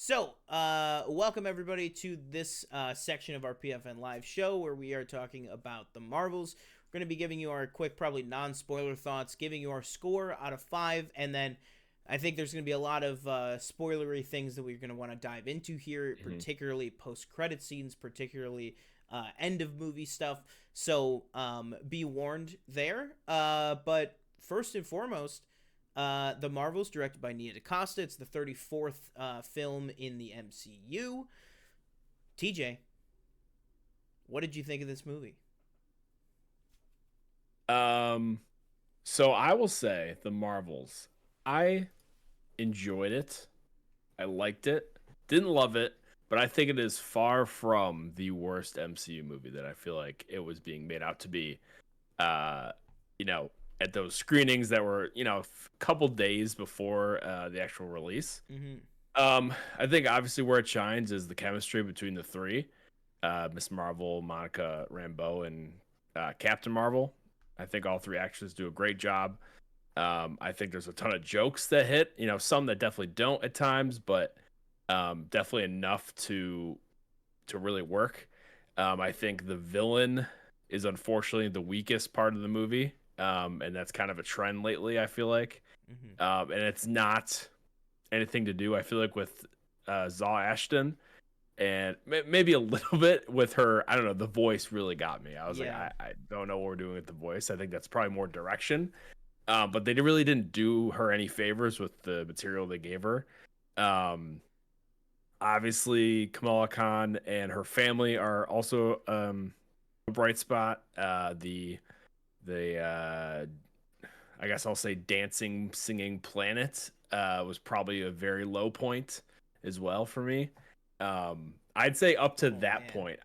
Welcome everybody to this section of our PFN Live show where we are talking about the Marvels. We're going to be giving you our quick, probably non-spoiler thoughts, giving you our score out of 5, and then I think there's going to be a lot of spoilery things that we're going to want to dive into here, particularly post-credit scenes, particularly end of movie stuff. So be warned there. But first and foremost, The Marvels, directed by Nia DaCosta. It's the 34th film in the MCU. TJ, what did you think of this movie? So I will say The Marvels. I enjoyed it. I liked it. Didn't love it, but I think it is far from the worst MCU movie that I feel like it was being made out to be. Uh, you know, at those screenings that were, a couple days before the actual release. Mm-hmm. I think obviously where it shines is the chemistry between the three. Miss Marvel, Monica Rambeau, and Captain Marvel. I think all three actors do a great job. I think there's a ton of jokes that hit, some that definitely don't at times, but definitely enough to really work. I think the villain is unfortunately the weakest part of the movie, and that's kind of a trend lately, I feel like. Mm-hmm. And it's not anything to do, I feel like, with Zaw Ashton, and maybe a little bit with her. I don't know. The voice really got me. I was like, Yeah. I don't know what we're doing with the voice. I think that's probably more direction. But they really didn't do her any favors with the material they gave her. Um, Obviously, Kamala Khan and her family are also a bright spot. The I guess I'll say dancing, singing planet was probably a very low point as well for me. I'd say up to Oh that man. point,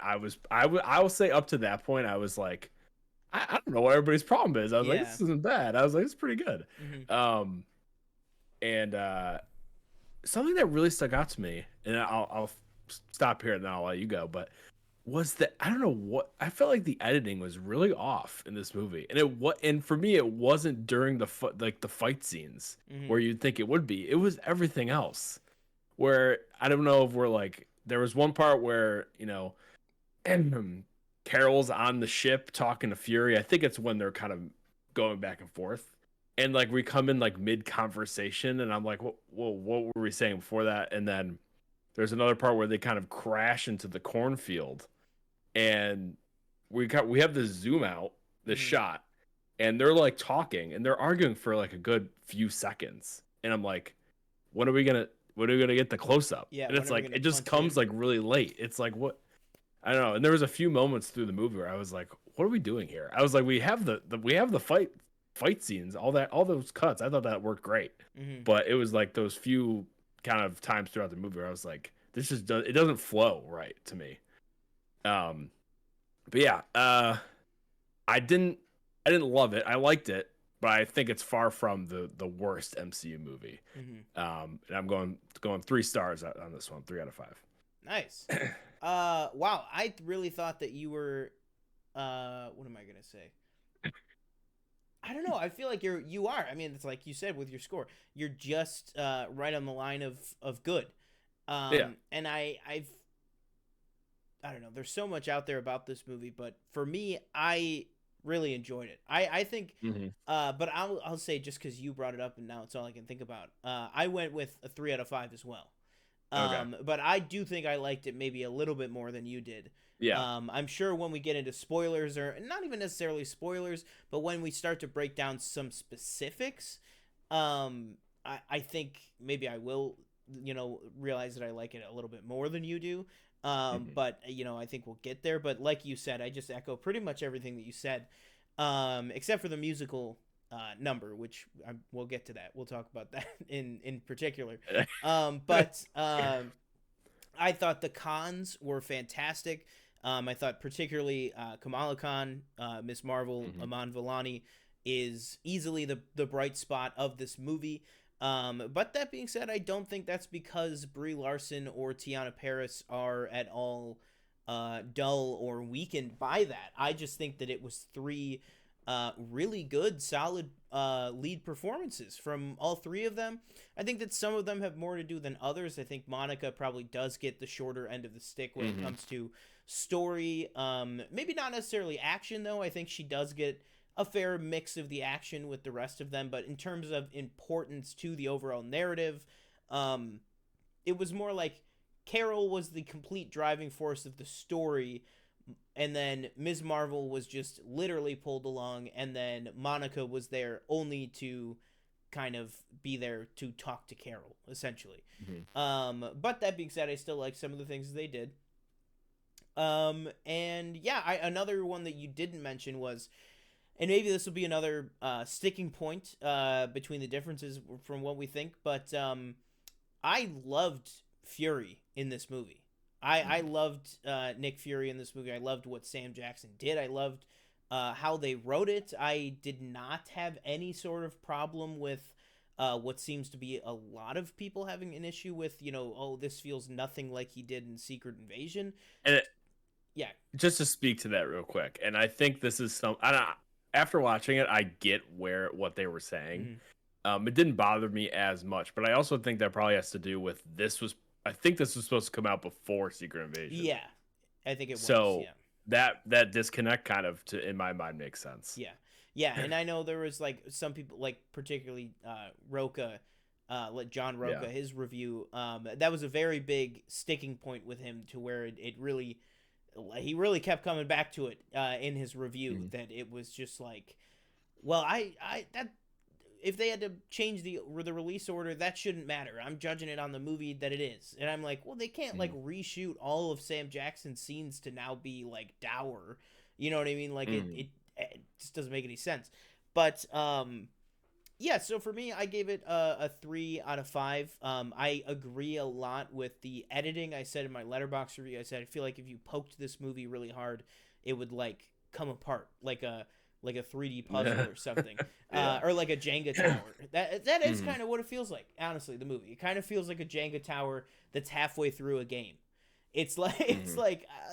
I will say up to that point, I was like, I don't know what everybody's problem is. I was like, Yeah. this isn't bad. I was like, it's pretty good. Mm-hmm. Um, and something that really stuck out to me, and I'll stop here and then I'll let you go. But was that I don't know what I felt like the editing was really off in this movie, and and for me it wasn't during the fight scenes Mm-hmm. where you'd think it would be. It was everything else. Where I don't know if we're like there was one part where and Carol's on the ship talking to Fury. I think it's when they're kind of going back and forth. And like we come in like mid conversation, and I'm like, what were we saying before that? And then there's another part where they kind of crash into the cornfield, and we have this zoom out, this Mm-hmm. shot, and they're like talking and they're arguing for like a good few seconds. And I'm like, when are we gonna get the close up? Yeah. And When it's are we like gonna it just punch in? comes like really late. It's like what I don't know. And there was a few moments through the movie where I was like, "What are we doing here?" I was like, "We have the fight scenes, all those cuts. I thought that worked great, Mm-hmm. but it was like those few kind of times throughout the movie where I was like, it doesn't flow right to me." Um, but yeah, I didn't I didn't love it. I liked it, but I think it's far from the worst MCU movie. Mm-hmm. And I'm going 3 stars on this one, 3 out of 5. Nice. Wow. I really thought that you were. What am I gonna say? I don't know. I feel like you are. I mean, it's like you said with your score. You're just right on the line of good. Yeah. And I don't know. There's so much out there about this movie, but for me, I really enjoyed it. I think, Hmm. but I'll say just because you brought it up and now it's all I can think about. I went with a 3 out of 5 as well. Okay. But I do think I liked it maybe a little bit more than you did. Yeah. I'm sure when we get into spoilers, or not even necessarily spoilers, but when we start to break down some specifics, I think maybe I will, realize that I like it a little bit more than you do. Hmm. But I think we'll get there. But like you said, I just echo pretty much everything that you said, except for the musical number, which we'll get to that. We'll talk about that in particular. But I thought the cons were fantastic. I thought particularly Kamala Khan, Miss Marvel, Hmm. Iman Vellani is easily the bright spot of this movie. But that being said, I don't think that's because Brie Larson or Teyonah Parris are at all dull or weakened by that. I just think that it was three really good, solid lead performances from all three of them. I think that some of them have more to do than others. I think Monica probably does get the shorter end of the stick when it comes to story. Maybe not necessarily action, though. I think she does get a fair mix of the action with the rest of them. But in terms of importance to the overall narrative, it was more like Carol was the complete driving force of the story, and then Ms. Marvel was just literally pulled along, and then Monica was there only to kind of be there to talk to Carol, essentially. But that being said, I still like some of the things they did. And yeah, another one that you didn't mention was, and maybe this will be another sticking point between the differences from what we think, but I loved Fury in this movie. I loved Nick Fury in this movie. I loved what Sam Jackson did. I loved how they wrote it. I did not have any sort of problem with what seems to be a lot of people having an issue with, oh, this feels nothing like he did in Secret Invasion. And yeah, just to speak to that real quick, and I think this is after watching it, I get what they were saying. It didn't bother me as much, but I also think that probably has to do with I think this was supposed to come out before Secret Invasion. Yeah, I think it was. So yeah. that disconnect kind of, in my mind, makes sense. Yeah, and I know there was like some people, like particularly Roca, like John Roca, his review. That was a very big sticking point with him, to where he really kept coming back to it in his review. That it was just like, well, if they had to change the release order, that shouldn't matter. I'm judging it on the movie that it is. And I'm like, well, they can't like reshoot all of Sam Jackson's scenes to now be like dour. You know what I mean? Like it just doesn't make any sense. But yeah, so for me, I gave it a 3 out of 5. I agree a lot with the editing. I said in my Letterboxd review, I said I feel like if you poked this movie really hard, it would like come apart like a 3D puzzle or something, or like a Jenga tower. That is kind of what it feels like. Honestly, the movie, it kind of feels like a Jenga tower that's halfway through a game. It's like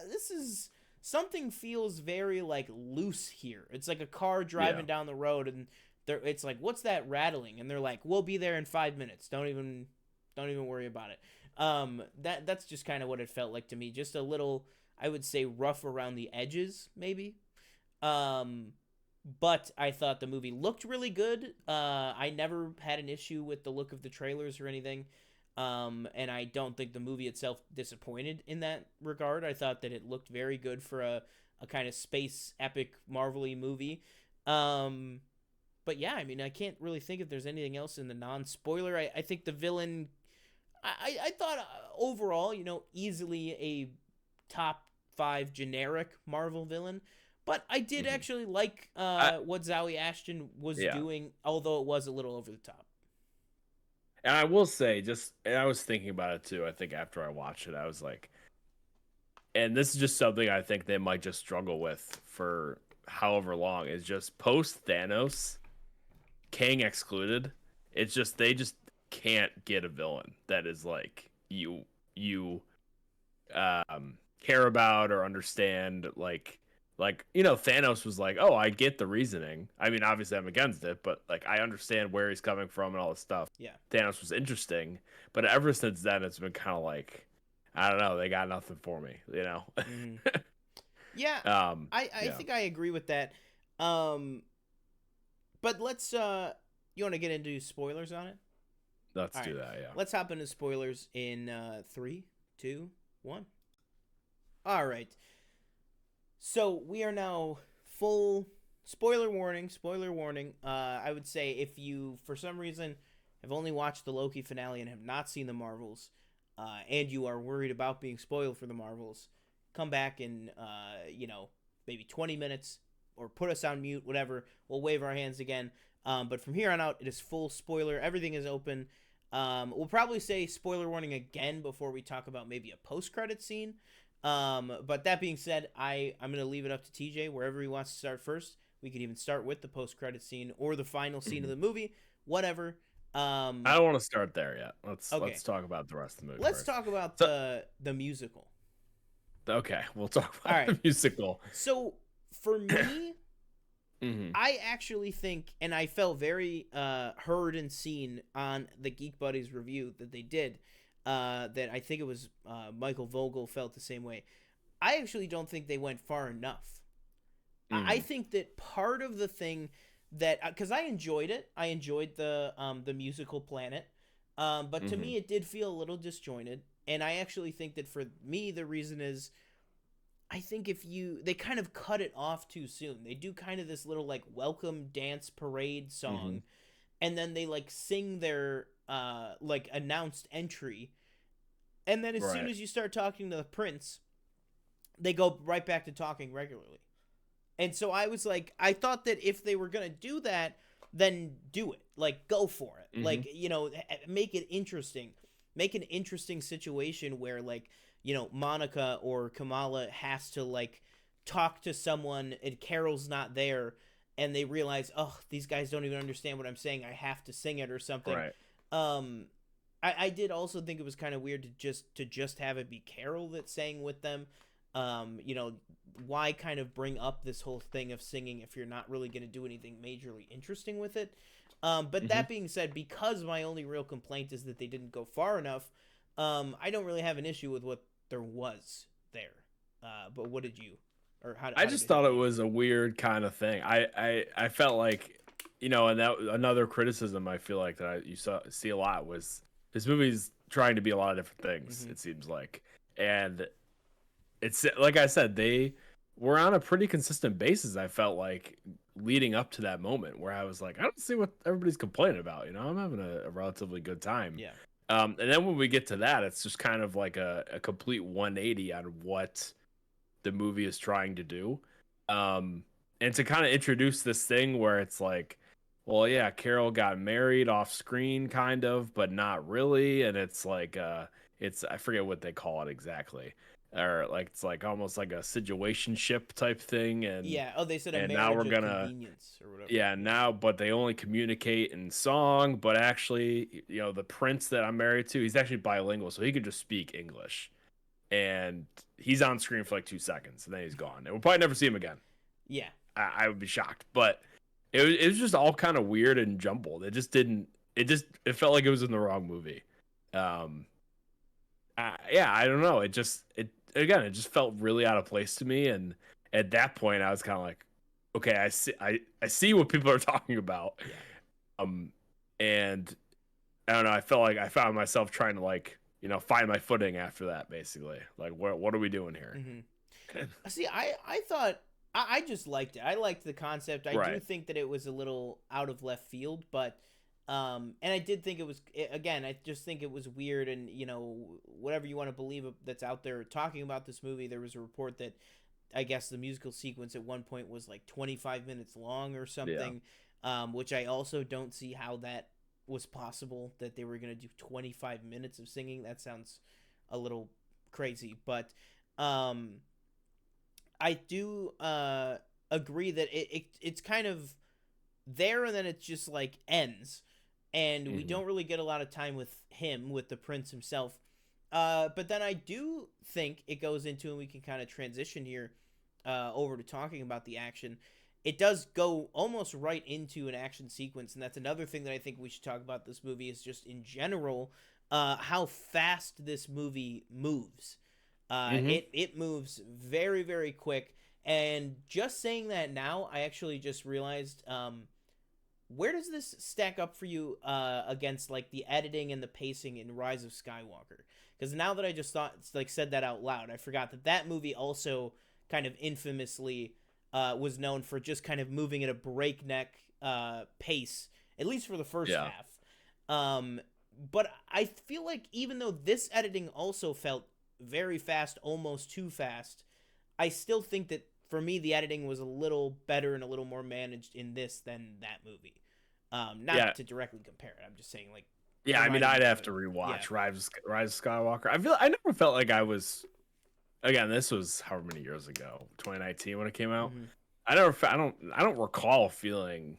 this is something feels very like loose here. It's like a car driving down the road, and it's like, what's that rattling? And they're like, we'll be there in 5 minutes. Don't even worry about it. That's just kind of what it felt like to me. Just a little, I would say, rough around the edges, maybe. But I thought the movie looked really good. I never had an issue with the look of the trailers or anything. And I don't think the movie itself disappointed in that regard. I thought that it looked very good for a kind of space epic Marvel-y movie. But yeah, I mean, I can't really think if there's anything else in the non-spoiler. I think the villain, I thought overall, easily a top 5 generic Marvel villain. But I did actually like what Zawe Ashton was doing, although it was a little over the top. And I will say, and I was thinking about it too, I think after I watched it, I was like, and this is just something I think they might just struggle with for however long, is just post Thanos, Kang excluded, it's just, they just can't get a villain that is like you care about or understand, like Thanos was like, oh, I get the reasoning. I mean, obviously I'm against it, but like I understand where he's coming from and all this stuff. Yeah. Thanos was interesting, but ever since then it's been kind of like, I don't know, they got nothing for me, Yeah. I think I agree with that. But let's you want to get into spoilers on it? Let's do that, yeah. Let's hop into spoilers in 3, 2, 1. All right. So we are now full spoiler warning. I would say if you, for some reason, have only watched the Loki finale and have not seen the Marvels, and you are worried about being spoiled for the Marvels, come back in, maybe 20 minutes, or put us on mute, whatever. We'll wave our hands again. But from here on out, it is full spoiler. Everything is open. We'll probably say spoiler warning again before we talk about maybe a post-credit scene. But that being said, I'm going to leave it up to TJ wherever he wants to start first. We could even start with the post-credit scene or the final scene of the movie, whatever. I don't want to start there yet. Let's talk about the rest of the movie. Let's talk about the musical. Okay, we'll talk about the musical. So for me, Hmm. I actually think, and I felt very heard and seen on the Geek Buddies review that they did, that I think it was Michael Vogel felt the same way. I actually don't think they went far enough. I Hmm. think that part of the thing that, because I enjoyed it, I enjoyed the musical Planet, but to Hmm. me it did feel a little disjointed, and I actually think that for me the reason is I think if you they kind of cut it off too soon. They do kind of this little like welcome dance parade Hmm. song, and then they like sing their like announced entry, and then as soon Right. as you start talking to the prince, they go right back to talking regularly. And so I was like, I thought that if they were gonna do that, then do it. Like, go for it. Hmm. Like, make it interesting. Make an interesting situation where, like, Monica or Kamala has to like talk to someone, and Carol's not there, and they realize, oh, these guys don't even understand what I'm saying. I have to sing it or something. Right. Um, I did also think it was kind of weird to just have it be Carol that sang with them. Why kind of bring up this whole thing of singing if you're not really going to do anything majorly interesting with it? But Hmm. that being said, because my only real complaint is that they didn't go far enough, I don't really have an issue with what there was there. But what did you, or I how did just it hit thought it you? was a weird kind of thing. I felt like, and that another criticism I feel like that you see a lot was this movie's trying to be a lot of different things. Mm-hmm. It seems like, and it's like I said, they were on a pretty consistent basis. I felt like leading up to that moment where I was like, I don't see what everybody's complaining about. I'm having a relatively good time. Yeah. And then when we get to that, it's just kind of like a complete 180 on what the movie is trying to do. And to kind of introduce this thing where it's like, well, yeah, Carol got married off screen, kind of, but not really. And it's like, I forget what they call it exactly, or like it's like almost like a situationship type thing. And Yeah. Oh, they said a now marriage we're of gonna, convenience or whatever. yeah, Yeah. now, but they only communicate in song. But actually, the prince that I'm married to, he's actually bilingual, so he could just speak English, and he's on screen for like 2 seconds and then he's gone. And we'll probably never see him again. Yeah. I would be shocked, but it was just all kind of weird and jumbled. It just didn't. It felt like it was in the wrong movie. Um, yeah, I don't know. It just felt really out of place to me. And at that point, I was kind of like, okay, I see what people are talking about. Yeah. Um, and I don't know. I felt like I found myself trying to like find my footing after that. Basically, like what are we doing here? Mm-hmm. See, I thought I just liked it. I liked the concept. I do Right. think that it was a little out of left field, but and I did think it was again. I just think it was weird, and whatever you want to believe that's out there talking about this movie. There was a report that I guess the musical sequence at one point was like 25 minutes long or Yeah. something, which I also don't see how that was possible that they were going to do 25 minutes of singing. That sounds a little crazy, but um I do agree that it's kind of there, and then it just like ends, and we Hmm. don't really get a lot of time with him, with the prince himself. But then I do think it goes into, and we can kind of transition here over to talking about the action. It does go almost right into an action sequence, and that's another thing that I think we should talk about this movie is just in general how fast this movie moves. Hmm. It moves very very quick, and just saying that now, I actually just realized where does this stack up for you against like the editing and the pacing in Rise of Skywalker? Because now that I just thought like said that out loud, I forgot that that movie also kind of infamously was known for just kind of moving at a breakneck pace, at least for the first Yeah. half. Um, but I feel like even though this editing also felt very fast, almost too fast, I still think that for me the editing was a little better and a little more managed in this than that movie. Yeah. Not to directly compare it. I'm just saying like Yeah. I mean, reminded I'd me of have it. to Yeah. rewatch Rise of Skywalker. I never felt like I was. Again, this was however many years ago, 2019 when it came out. Mm-hmm. I don't recall feeling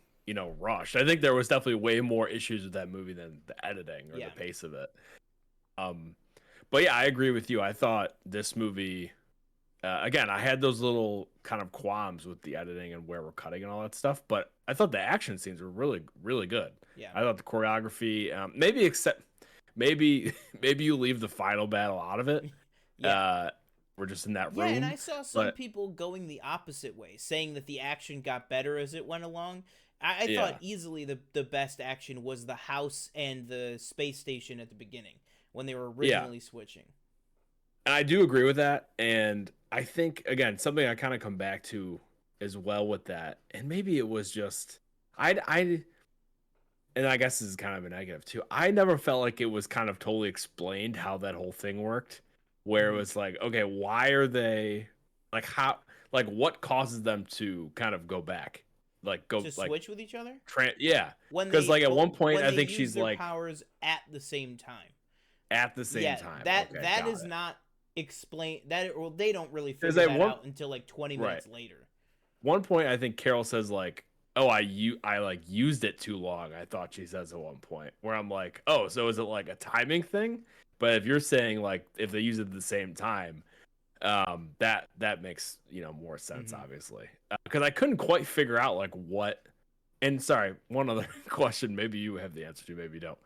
rushed. I think there was definitely way more issues with that movie than the editing or the Yeah. pace of it. Um, but yeah, I agree with you. I thought this movie again, I had those little kind of qualms with the editing and where we're cutting and all that stuff, but I thought the action scenes were really, really good. Yeah. I thought the choreography, maybe maybe you leave the final battle out of it. Yeah. We're just in that Yeah, and room, I saw some but people going the opposite way, saying that the action got better as it went along. I thought yeah, easily the best action was the house and the space station at the beginning when they were yeah, originally switching. and I do agree with that. And I think again, something I kind of come back to as well with that, and maybe it was just I and I guess this is kind of a negative too. I never felt like it was kind of totally explained how that whole thing worked, where it Hmm. was like, okay, why are they like how like what causes them to kind of go back, like go To like switch with each other yeah, when because they like at one point when I they think use she's their like powers at the same time. at the same Yeah, time. that Okay, that got is it. not explained. That well, they don't really Because figure at that one out until like 20 right minutes later. one point I think Carol says like, "Oh, I like used it too long." I thought she says at one point where I'm like, "Oh, so is it like a timing thing?" But if you're saying like if they use it at the same time, that makes more sense Hmm. obviously. Because I couldn't quite figure out like what. And sorry, one other question. Maybe you have the answer to. Maybe you don't.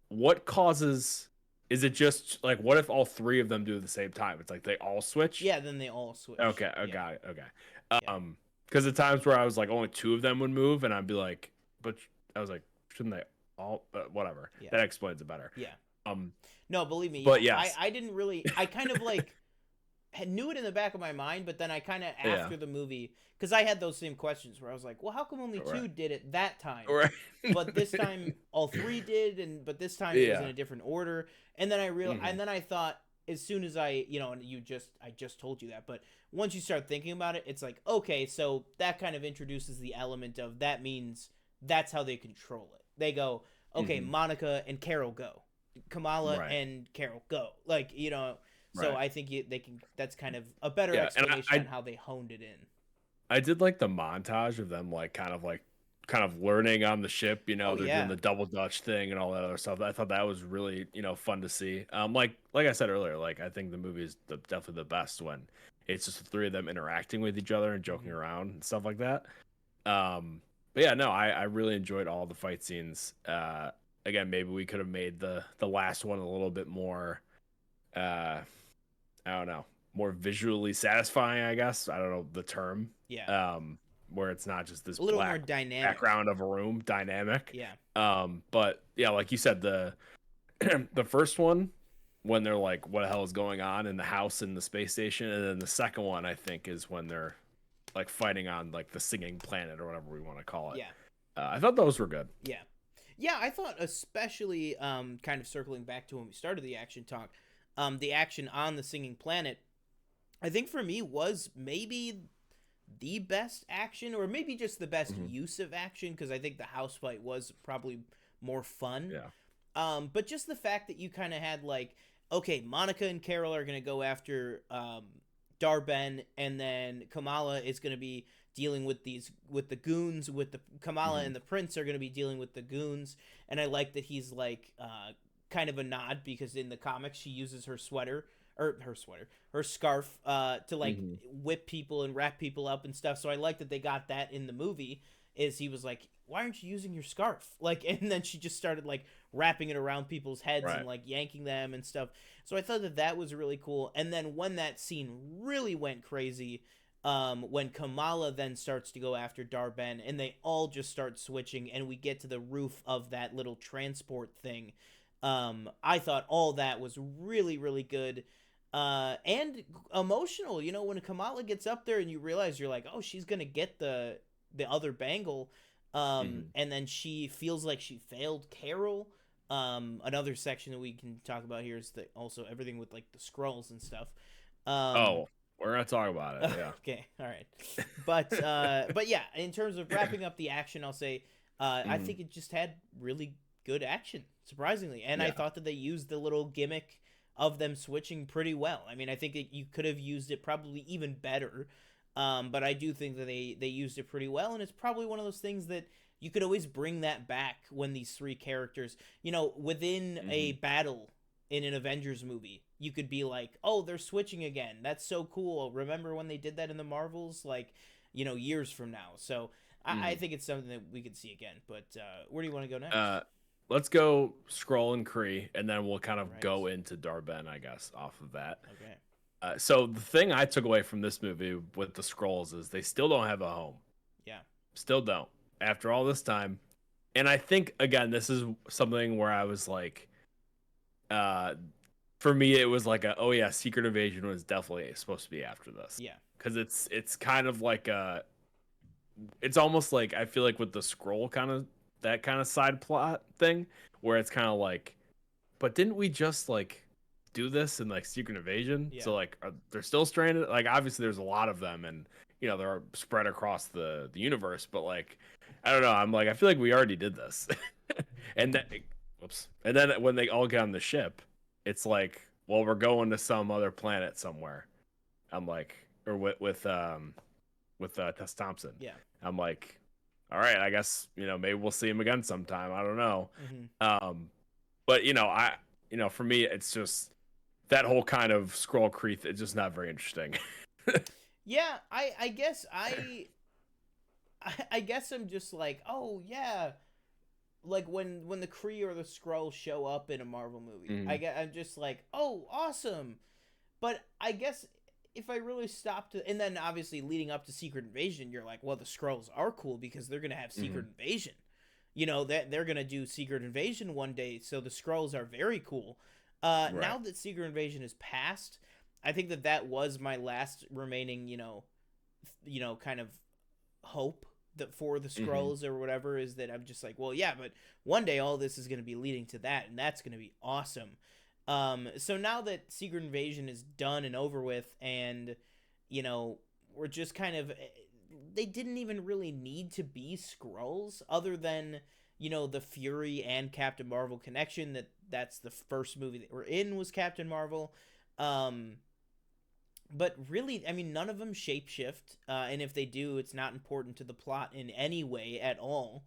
What causes? Is it just like what if all three of them do it at the same time? It's like they all switch. Yeah, then they all switch. Okay, I Yeah, got it. Okay. yeah, Because the times where I was like only two of them would move, and I'd be like, but I was like, shouldn't they all? But whatever. yeah, That explains it better. yeah. Um, No, believe me, yeah. but I yes, I didn't really. I kind of like knew it in the back of my mind, but then I kind of yeah, after the movie because I had those same questions where I was like, well, how come only right, two did it that time? right, But this time all three did, and but this time it was in yeah, a different order. And then hmm and then I thought as soon as and I just told you that, but once you start thinking about it, it's like okay, so that kind of introduces the element of that means that's how they control it. They go, okay, hmm Monica and Carol go, Kamala right, and Carol go, like So right. I think they can. That's kind of a better Yeah, and explanation on how they honed it in. I did like the montage of them like kind of learning on the ship. Oh They're doing yeah. the double dutch thing and all that other stuff. I thought that was really fun to see. Like I said earlier, like I think the movie is definitely the best when it's just the three of them interacting with each other and joking Hmm. around and stuff like that. But yeah, no, I really enjoyed all the fight scenes. Again, maybe we could have made the last one a little bit more. Uh, I don't know, more visually satisfying, I guess. I don't know the term. Yeah. Where it's not just this A little more black dynamic. background of a room dynamic. Yeah. But yeah, like you said, the the first one when they're like, what the hell is going on in the house in the space station, and then the second one I think is when they're like fighting on like the singing planet or whatever we want to call it. Yeah. I thought those were good. Yeah. Yeah. I thought especially kind of circling back to when we started the action talk, the action on the singing planet. I think for me was maybe the best action, or maybe just the best Hmm. use of action, because I think the house fight was probably more fun. Yeah. But just the fact that you kind of had like, okay, Monica and Carol are gonna go after Darben, and then Kamala is gonna be dealing with the goons. With the Kamala Hmm. and the Prince are gonna be dealing with the goons, and I like that he's like kind of a nod because in the comics she uses her scarf to like Hmm. whip people and wrap people up and stuff. So I like that they got that in the movie. Is he was like, why aren't you using your scarf? Like, and then she just started like wrapping it around people's heads and Right. like yanking them and stuff. So I thought that that was really cool. And then when that scene really went crazy, when Kamala then starts to go after Darben and they all just start switching and we get to the roof of that little transport thing. I thought all that was really, really good. And emotional, when Kamala gets up there and you realize you're like, oh, she's gonna get the other bangle, Hmm. and then she feels like she failed Carol. Another section that we can talk about here is that also everything with like the scrolls and stuff. Um, Oh, we're gonna talk about it. Yeah. okay, all right, but yeah, in terms of wrapping up the action, I'll say I Hmm. think it just had really good action, surprisingly, and I Yeah. thought that they used the little gimmick of them switching pretty well. I mean, I think that you could have used it probably even better, but I do think that they used it pretty well, and it's probably one of those things that you could always bring that back when these three characters, within a Hmm. battle. in an Avengers movie, you could be like, oh, they're switching again. That's so cool. Remember when they did that in the Marvels, like, years from now. So I Mhm. think it's something that we could see again. But where do you want to go next? Uh, let's go Scroll and Kree, and then we'll kind All of right. go into Darben, I guess, off of that. Okay. So the thing I took away from this movie with the Scrolls is they still don't have a home. Yeah. Still don't. After all this time. And I think again, this is something where I was like, uh, for me, it was like oh yeah, Secret Invasion was definitely supposed to be after this. Yeah. Because it's kind of like it's almost like I feel like with the scroll kind of that kind of side plot thing where it's kind of like, but didn't we just like do this in like Secret Invasion? Yeah. So like they're still stranded. Like obviously there's a lot of them, and they're spread across the universe. But like I don't know. I'm like I feel like we already did this, and then whoops. And then when they all get on the ship, it's like, well, we're going to some other planet somewhere. I'm like, or with Tess Thompson. Yeah. I'm like, all right, I guess maybe we'll see him again sometime. I don't know. Mm-hmm. But for me, it's just that whole kind of scroll creep. It's just not very interesting. Yeah. I guess I guess I'm just like, oh yeah, like when the Kree or the Skrull show up in a Marvel movie, Mhm. I'm just like, oh, awesome. But I guess if I really stopped to, and then obviously leading up to Secret Invasion, you're like, well, the Skrulls are cool because they're gonna have Secret Mhm. Invasion. That they're gonna do Secret Invasion one day, so the Skrulls are very cool. Right. Now that Secret Invasion is past, I think that was my last remaining, kind of hope that for the Mhm. Skrulls or whatever, is that I'm just like, well, yeah, but one day all this is going to be leading to that, and that's going to be awesome. So now that Secret Invasion is done and over with, and we're just kind of, they didn't even really need to be Skrulls, other than the Fury and Captain Marvel connection. That's the first movie that we're in, was Captain Marvel. Um, but really, I mean, none of them shapeshift, and if they do, it's not important to the plot in any way at all.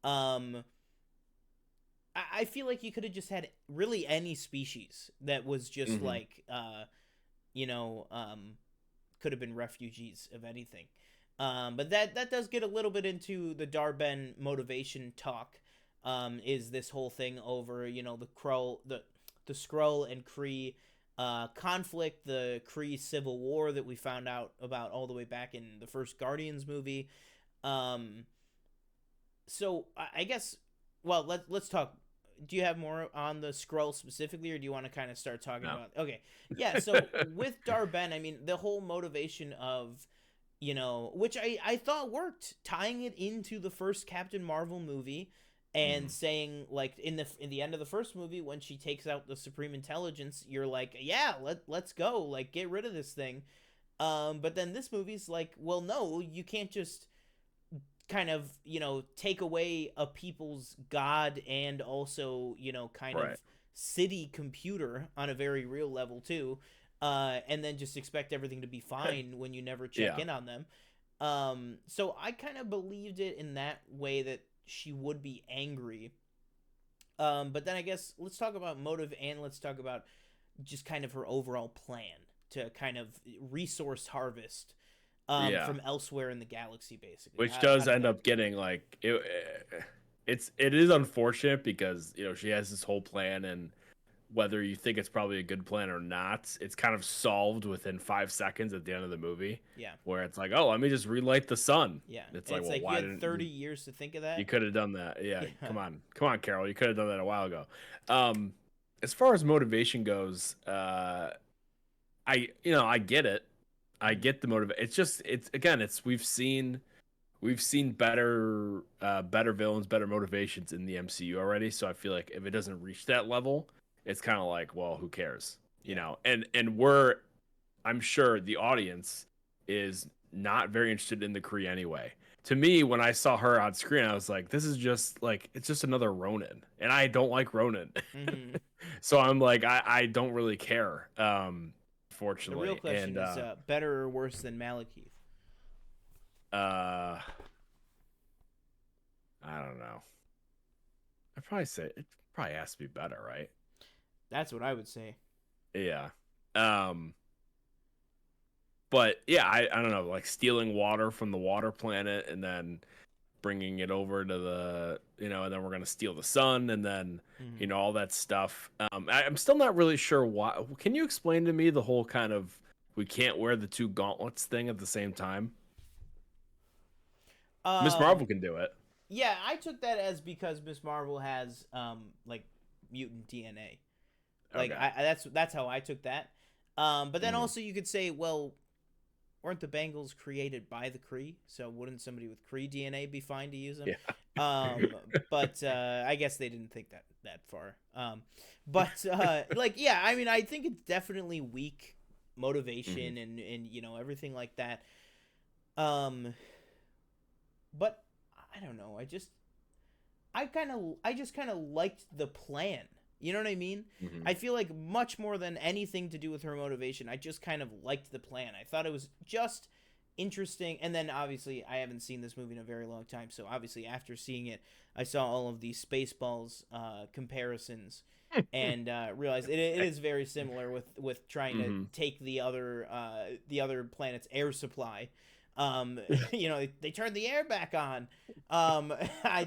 Um, I feel like you could have just had really any species that was just Mhm. like, you know, um, could have been refugees of anything. But that does get a little bit into the Darben motivation talk. Is this whole thing over the Skrull and Kree conflict, the Kree civil war that we found out about all the way back in the first Guardians movie. Um, so I guess, well, let's talk. Do you have more on the Skrull specifically, or do you want to kind of start talking No. about? Okay, yeah. So with Darben, I mean, the whole motivation of, which I thought worked, tying it into the first Captain Marvel movie, and Mhm. saying, like, in the end of the first movie, when she takes out the Supreme Intelligence, you're like, yeah, let's go, like, get rid of this thing. But then this movie's like, well, no, you can't just kind of take away a people's god, and also kind of Right. city computer on a very real level too, and then just expect everything to be fine when you never check Yeah. in on them. So I kind of believed it in that way, that she would be angry. But then I guess let's talk about motive, and let's talk about just kind of her overall plan to kind of resource harvest Yeah. from elsewhere in the galaxy, basically. Which How does did end that? up getting like it is unfortunate because she has this whole plan, and whether you think it's probably a good plan or not, it's kind of solved within 5 seconds at the end of the movie, Yeah, where it's like, oh, let me just relight the sun. yeah. It's And like, it's well, like you why had didn't 30 years to think of you that. could have done that? Yeah, Yeah, come on, Carol, you could have done that a while ago. Um, as far as motivation goes, I get it. I hmm get the motive. It's just it's again, it's we've seen better villains, better motivations in the MCU already. So I feel like if it doesn't reach that level, it's kind of like, well, who cares? yeah, And I'm sure the audience is not very interested in the Kree anyway. To me, when I saw her on screen, I was like, this is just like it's just another Ronin, and I don't like Ronin. hmm So I'm like, I don't really care, The real fortunately. question And is, better or worse than Malekith? uh, I don't know. I'd probably say it probably has to be better, right? That's what I would say. Yeah. But yeah, I don't know, like stealing water from the water planet and then bringing it over to the, and then we're gonna steal the sun and then all that stuff. I'm still not really sure why. Can you explain to me the whole kind of we can't wear the two gauntlets thing at the same time? Miss Marvel can do it. Yeah, I took that as because Miss Marvel has like mutant DNA. Like Okay. that's how I took that. But then also you could say, well, weren't the Bengals created by the Kree? So wouldn't somebody with Kree DNA be fine to use them? Yeah. But I guess they didn't think that far. But like, yeah, I mean, I think it's definitely weak motivation and everything like that. But I don't know. I just kind of liked the plan. You know what I mean? I feel like much more than anything to do with her motivation, I just kind of liked the plan. I thought it was just interesting. And then obviously I haven't seen this movie in a very long time, so obviously after seeing it, I saw all of these Spaceballs comparisons and realized it is very similar with trying to take the other planet's air supply. They turned the air back on. I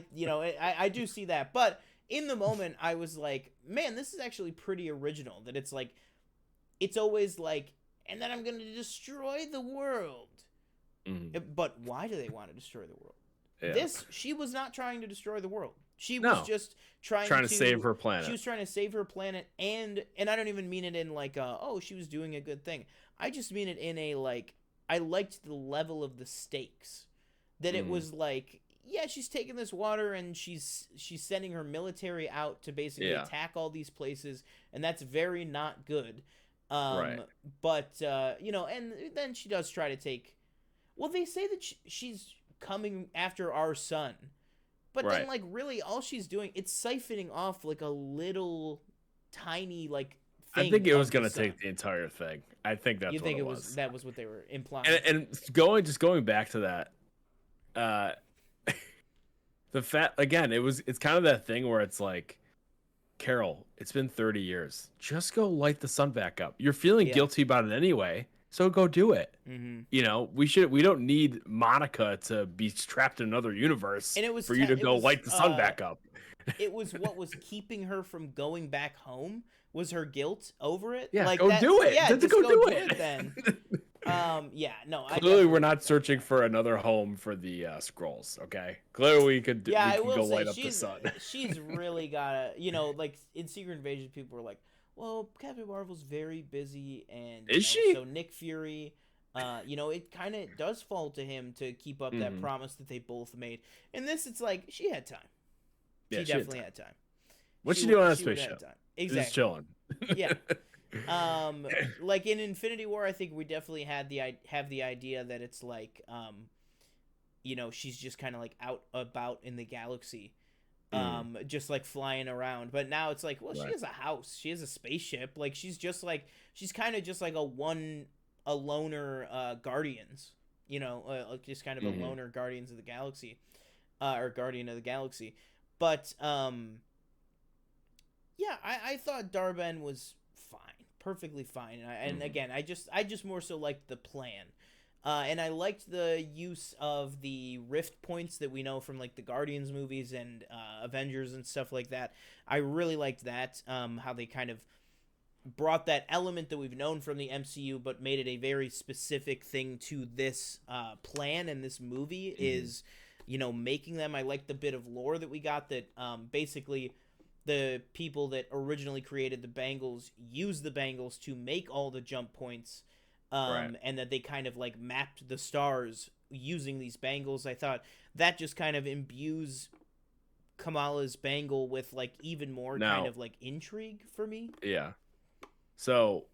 do see that, but in the moment I was like, man, this is actually pretty original, that it's like, it's always like, and then I'm going to destroy the world. But why do they want to destroy the world? Yeah. She was not trying to destroy the world. She was just trying to save her planet. She was trying to save her planet, and I don't even mean it in like, oh, she was doing a good thing. I just mean it in a like, I liked the level of the stakes. That it was like, yeah, she's taking this water and she's sending her military out to basically attack all these places, and that's very not good. Right. But and then she does try to take. Well, they say that she's coming after our son, but then like really all she's doing, it's siphoning off like a little tiny like thing. I think it was gonna take the entire thing. I think that's what it was. That was what they were implying. And going back to that, the fact again, it's kind of that thing where it's like, Carol, it's been 30 years. Just go light the sun back up. You're feeling guilty about it anyway, so go do it. We don't need Monica to be trapped in another universe for you to go light the sun back up. It was what was keeping her from going back home was her guilt over it. Yeah, like go do it. Yeah, just go do it then. Clearly, we're not searching for another home for the Skrulls. Okay, clearly we could. Yeah, we can go light up the sun. She's really gotta, like in Secret Invasion, people were like, "Well, Captain Marvel's very busy, and is she? So Nick Fury, it kind of does fall to him to keep up that promise that they both made. In this, it's like she had time. Yeah, she definitely had time. What's she doing on a spaceship? Exactly. Just chilling. Yeah. Like in Infinity War, I think we definitely have the idea that it's like, she's just kind of like out about in the galaxy, just like flying around. But now it's like, well, she has a house, she has a spaceship. Like she's kind of just like a loner Guardians, just kind of a loner Guardians of the Galaxy, or Guardian of the Galaxy. But yeah, I thought Dar-Benn was fine, perfectly fine. And again, I just more so liked the plan. And I liked the use of the rift points that we know from like the Guardians movies and Avengers and stuff like that. I really liked that, how they kind of brought that element that we've known from the MCU but made it a very specific thing to this plan and this movie is, making them. I like the bit of lore that we got that basically the people that originally created the Bengals used the Bengals to make all the jump points, and that they kind of like mapped the stars using these Bengals. I thought that just kind of imbues Kamala's Bengal with like even more kind of like intrigue for me. Yeah. So,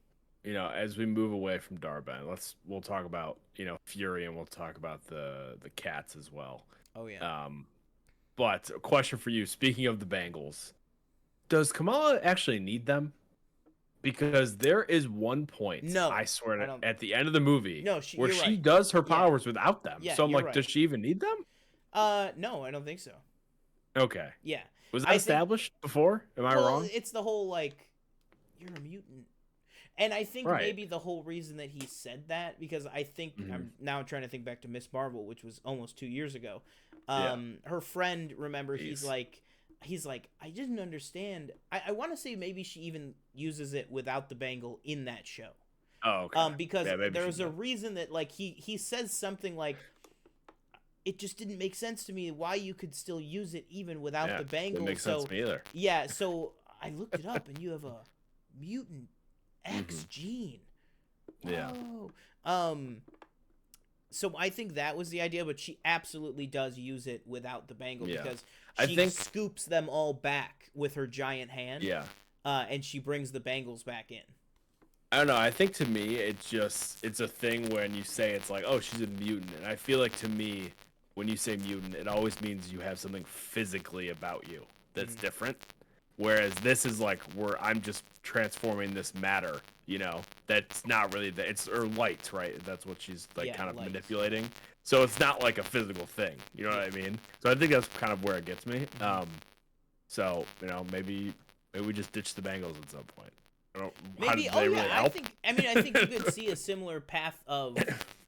as we move away from Dar-Benn, we'll talk about, Fury, and we'll talk about the cats as well. Oh yeah. But a question for you, speaking of the Bengals, does Kamala actually need them? Because there is one point, I swear, at the end of the movie, where she does her powers without them. Yeah, so I'm like, does she even need them? No, I don't think so. Okay. Yeah. Was that established before? Am I wrong? It's the whole like, you're a mutant. And I think Right. maybe the whole reason that he said that, because I think I'm now trying to think back to Miss Marvel, which was almost 2 years ago. Yeah. Her friend, remember, Jeez. he's like, I didn't understand. I want to say maybe she even uses it without the bangle in that show. Oh, okay. Because Yeah, maybe there's she a did. reason that like he says something like, it just didn't make sense to me why you could still use it even without Yeah, the didn't bangle. make sense So to me either. yeah, so I looked it up, and you have a mutant Mm-hmm. X gene. Yeah. Whoa. So I think that was the idea, but she absolutely does use it without the bangle Yeah. because I she think. scoops them all back with her giant hand. Yeah. And she brings the bangles back in. I don't know. I think to me, it's a thing when you say it's like, oh, she's a mutant, and I feel like to me, when you say mutant, it always means you have something physically about you that's different. Whereas this is like where I'm just transforming this matter, that's not really it's or light, right? That's what she's like Yeah, kind of light. manipulating. So it's not like a physical thing, you know what I mean? So I think that's kind of where it gets me. So maybe we just ditch the Bengals at some point. How Maybe. did Oh they yeah, really help? I think you could see a similar path of,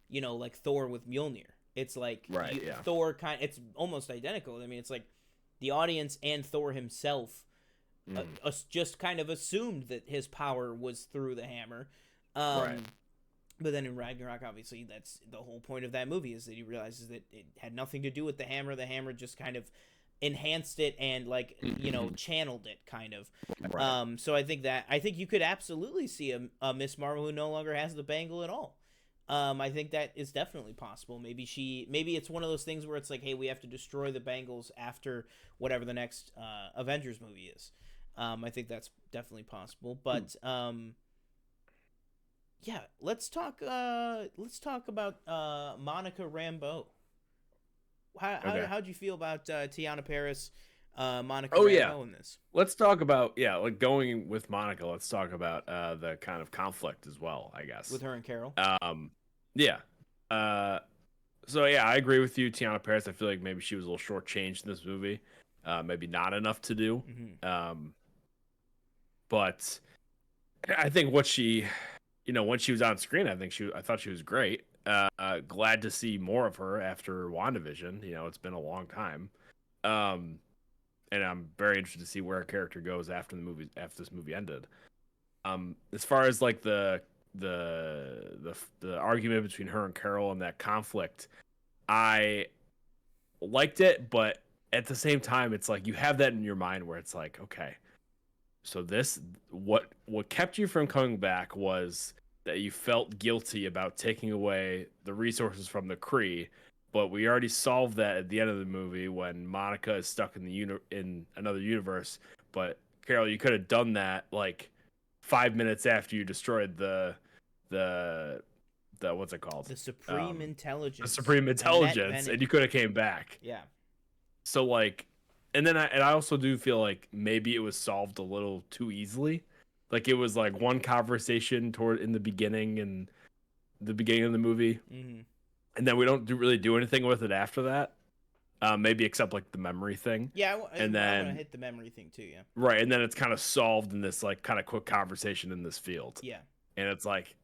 like Thor with Mjolnir. It's like Right, yeah. Thor it's almost identical. I mean, it's like the audience and Thor himself just kind of assumed that his power was through the hammer. Right. But then in Ragnarok, obviously, that's the whole point of that movie, is that he realizes that it had nothing to do with the hammer. The hammer just kind of enhanced it and channeled it kind of. Right. So I think you could absolutely see a Miss Marvel who no longer has the bangle at all. I think that is definitely possible. Maybe it's one of those things where it's like, hey, we have to destroy the bangles after whatever the next Avengers movie is. I think that's definitely possible. But yeah, let's talk about Monica Rambeau. How'd you feel about Teyonah Parris, Monica Rambeau in this? Let's talk about like going with Monica. Let's talk about the kind of conflict as well, I guess. With her and Carol. Yeah. So yeah, I agree with you, Teyonah Parris. I feel like maybe she was a little shortchanged in this movie. Maybe not enough to do. But I think what she, when she was on screen, I thought she was great. Glad to see more of her after WandaVision. It's been a long time. And I'm very interested to see where her character goes after this movie ended. As far as like the argument between her and Carol and that conflict, I liked it, but at the same time, it's like you have that in your mind where it's like, okay, so what kept you from coming back was that you felt guilty about taking away the resources from the Kree, but we already solved that at the end of the movie when Monica is stuck in another universe. But Carol, you could have done that like 5 minutes after you destroyed the what's it called? The Supreme Intelligence. The Supreme Intelligence, and you could have came back. Yeah. So like, and I also do feel like maybe it was solved a little too easily. Like it was like one conversation in the beginning of the movie, and then we don't really do anything with it after that. Maybe except like the memory thing. Yeah, and then I want to hit the memory thing too. Yeah. Right, and then it's kind of solved in this like kind of quick conversation in this field. Yeah. And it's like,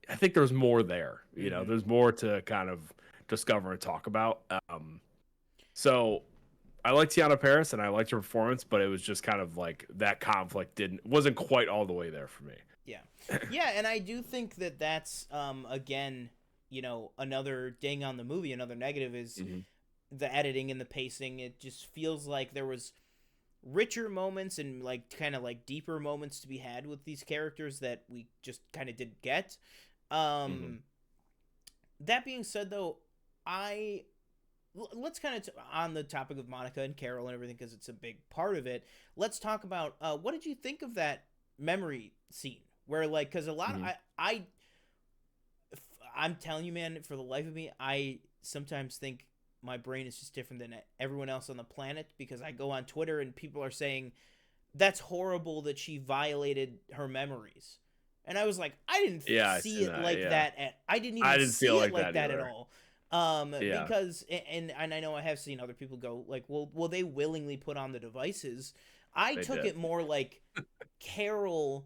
I think there's more there. There's more to kind of discover and talk about. So I liked Teyonah Parris and I liked her performance, but it was just kind of like that conflict wasn't quite all the way there for me. Yeah. Yeah, and I do think that that's again, another ding on the movie, another negative is the editing and the pacing. It just feels like there was richer moments and like kind of like deeper moments to be had with these characters that we just kind of didn't get. That being said, though, let's kind of on the topic of Monica and Carol and everything, because it's a big part of it. Let's talk about what did you think of that memory scene where like, because a lot of I'm telling you, man, for the life of me, I sometimes think my brain is just different than everyone else on the planet, because I go on Twitter and people are saying that's horrible that she violated her memories. And I was like, I didn't see it like that. I didn't even see it like that at all. Because, and I know I have seen other people go like, well, they willingly put on the devices. I took it more like Carol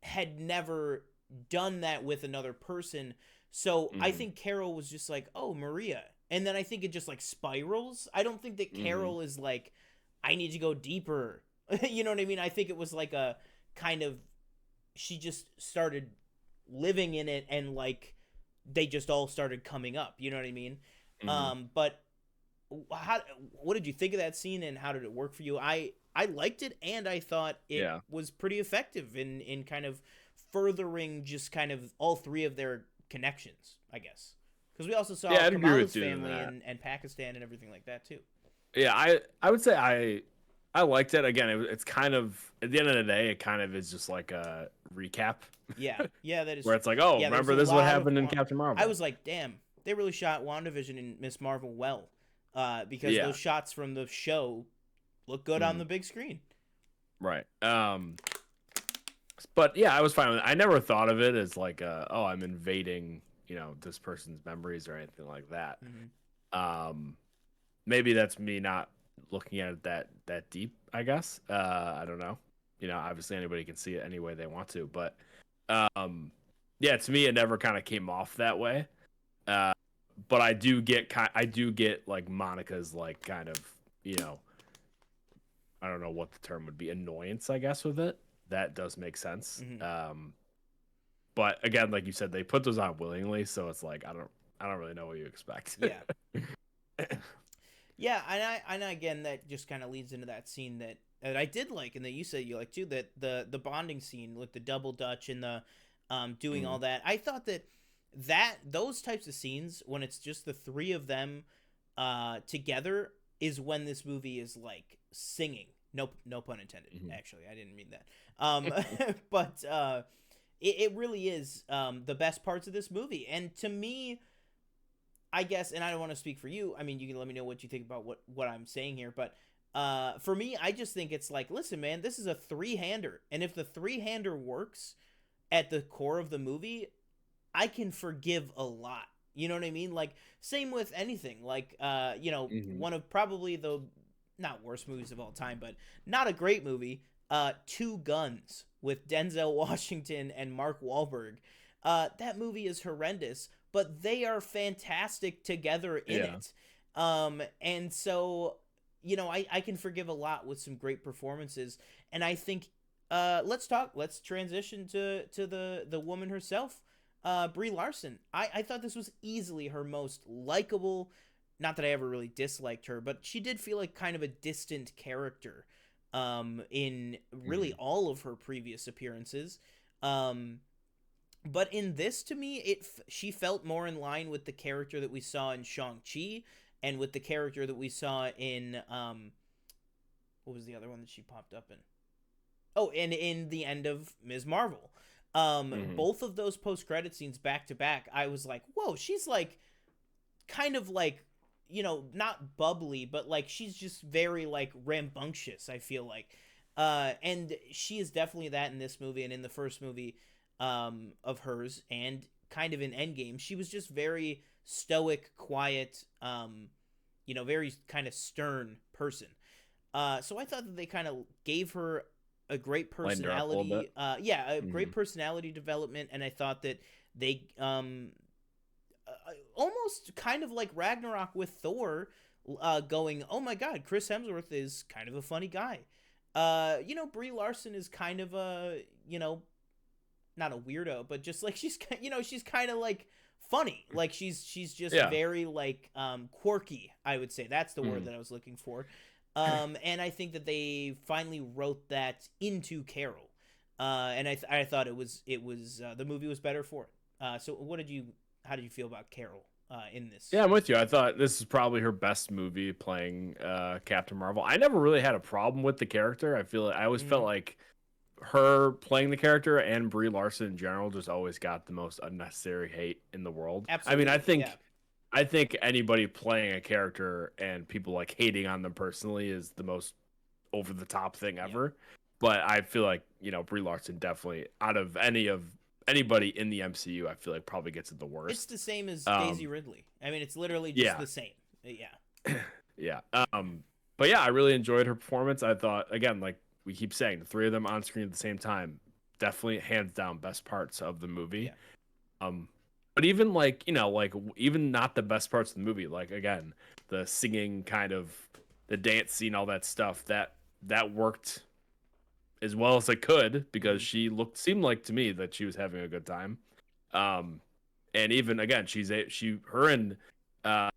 had never done that with another person. So I Mm-hmm. think Carol was just like, oh, Maria. And then I think it just like spirals. I don't think that Mm-hmm. Carol is like, I need to go deeper. You know what I mean? I think it was like a kind of, she just started living in it, and like they just all started coming up. You know what I mean? Mm-hmm. But how, what did you think of that scene, and how did it work for you? I liked it, and I thought it Yeah. was pretty effective in kind of furthering just kind of all three of their connections, I guess. Because we also Yeah, saw I'd agree Kamala's with you in family that. and Pakistan and everything like that too. Yeah, I would say I liked it. Again, it's kind of at the end of the day, it kind of is just like a recap Yeah, yeah, that is where true. it's like, oh, Yeah, there's a remember this is what lot of. happened in Captain I Marvel. was like, damn, they really shot WandaVision and Miss Marvel well, because Yeah. those shots from the show look good on Mhm. the big screen. Right. But yeah, I was fine with it. I never thought of it as like, oh, I'm invading, this person's memories or anything like that. Mm-hmm. Um, Maybe that's me not looking at it that deep, I guess. I don't know. Obviously anybody can see it any way they want to, but um, yeah, to me it never kind of came off that way. Uh, but I do get like Monica's like kind of, you know, I don't know what the term would be, annoyance, I guess, with it. That does make sense. Mm-hmm. But again, like you said, they put those on willingly, so it's like I don't really know what you expect. Yeah. Yeah, and again, that just kind of leads into that scene that I did like, and that you said you like too. That the bonding scene with the double dutch and the doing all Mhm. that. I thought that those types of scenes, when it's just the three of them together, is when this movie is like singing. No pun intended. Mhm. Actually, I didn't mean that. But it really is the best parts of this movie, and to me, I guess, and I don't want to speak for you. I mean, you can let me know what you think about what I'm saying here, but for me, I just think it's like, listen, man, this is a three-hander, and if the three-hander works at the core of the movie, I can forgive a lot. You know what I mean? Like, same with anything. Like, Mhm. one of probably the not worst movies of all time, but not a great movie. Two Guns with Denzel Washington and Mark Wahlberg. That movie is horrendous, but they are fantastic together in Yeah. it. And so, I can forgive a lot with some great performances. And I think, let's transition to the woman herself, Brie Larson. I thought this was easily her most likable. Not that I ever really disliked her, but she did feel like kind of a distant character in really Mhm. all of her previous appearances. Um, but in this, to me, she felt more in line with the character that we saw in Shang-Chi, and with the character that we saw in what was the other one that she popped up in? Oh, and in the end of Ms. Marvel. Mhm. Both of those post-credit scenes back to back, I was like, whoa, she's like kind of like, not bubbly, but like she's just very like rambunctious, I feel like. And she is definitely that in this movie, and in the first movie of hers, and kind of in Endgame. She was just very stoic, quiet, very kind of stern person. So I thought that they kind of gave her a great Lightened her up a little bit. personality. Yeah, a great Mhm. personality development, and I thought that they almost kind of like Ragnarok with Thor, going, oh my God, Chris Hemsworth is kind of a funny guy. Brie Larson is kind of a, not a weirdo, but just like she's kind of like funny. Like she's just Yeah. very like quirky, I would say. That's the word Mhm. that I was looking for. And I think that they finally wrote that into Carol. And I thought it was the movie was better for it. So how did you feel about Carol in Yeah, this I'm with you. I movie? thought this is probably her best movie playing Captain Marvel. I never really had a problem with the character. I always felt Mm, like her playing the character and Brie Larson in general just always got the most unnecessary hate in the world. I mean, I absolutely, yeah. think I think anybody playing a character and people like hating on them personally is the most over the top thing Yeah. ever. But I feel like, Brie Larson definitely out of anybody in the MCU, I feel like probably gets it the It's worst. the same as Daisy Um Ridley. I mean, it's literally just yeah. the same. Yeah. Yeah. But yeah, I really enjoyed her performance. I thought again, like we keep saying, the three of them on screen at the same time, definitely hands down best parts of the movie. Yeah. But even like, like even not the best parts of the movie, like again, the singing kind of the dance scene, all that stuff, that worked as well as it could because she seemed like to me that she was having a good time. And even again, her and I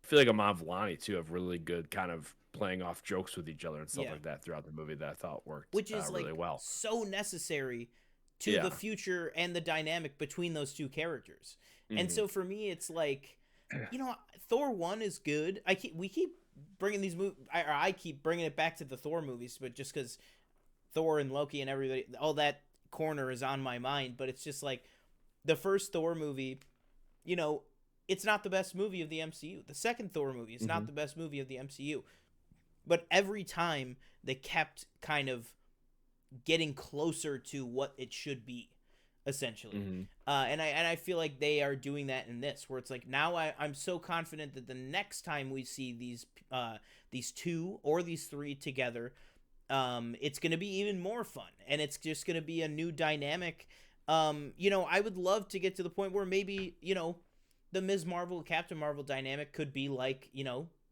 feel like Iman Vellani too have really good kind of playing off jokes with each other and stuff Yeah. like that throughout the movie that I thought worked Which is really like well. so necessary to Yeah. the future and the dynamic between those two characters. And Mhm. so for me, it's like, Thor 1 is good. We keep bringing these movies, I keep bringing it back to the Thor movies, but just because Thor and Loki and everybody, all that corner is on my mind. But it's just like the first Thor movie, it's not the best movie of the MCU. The second Thor movie is not the best movie of the MCU. But every time they kept kind of getting closer to what it should be, essentially. And I feel like they are doing that in this, where it's like now I'm so confident that the next time we see these two or these three together, it's going to be even more fun, and it's just going to be a new dynamic. I would love to get to the point where maybe, the Ms. Marvel, Captain Marvel dynamic could be like,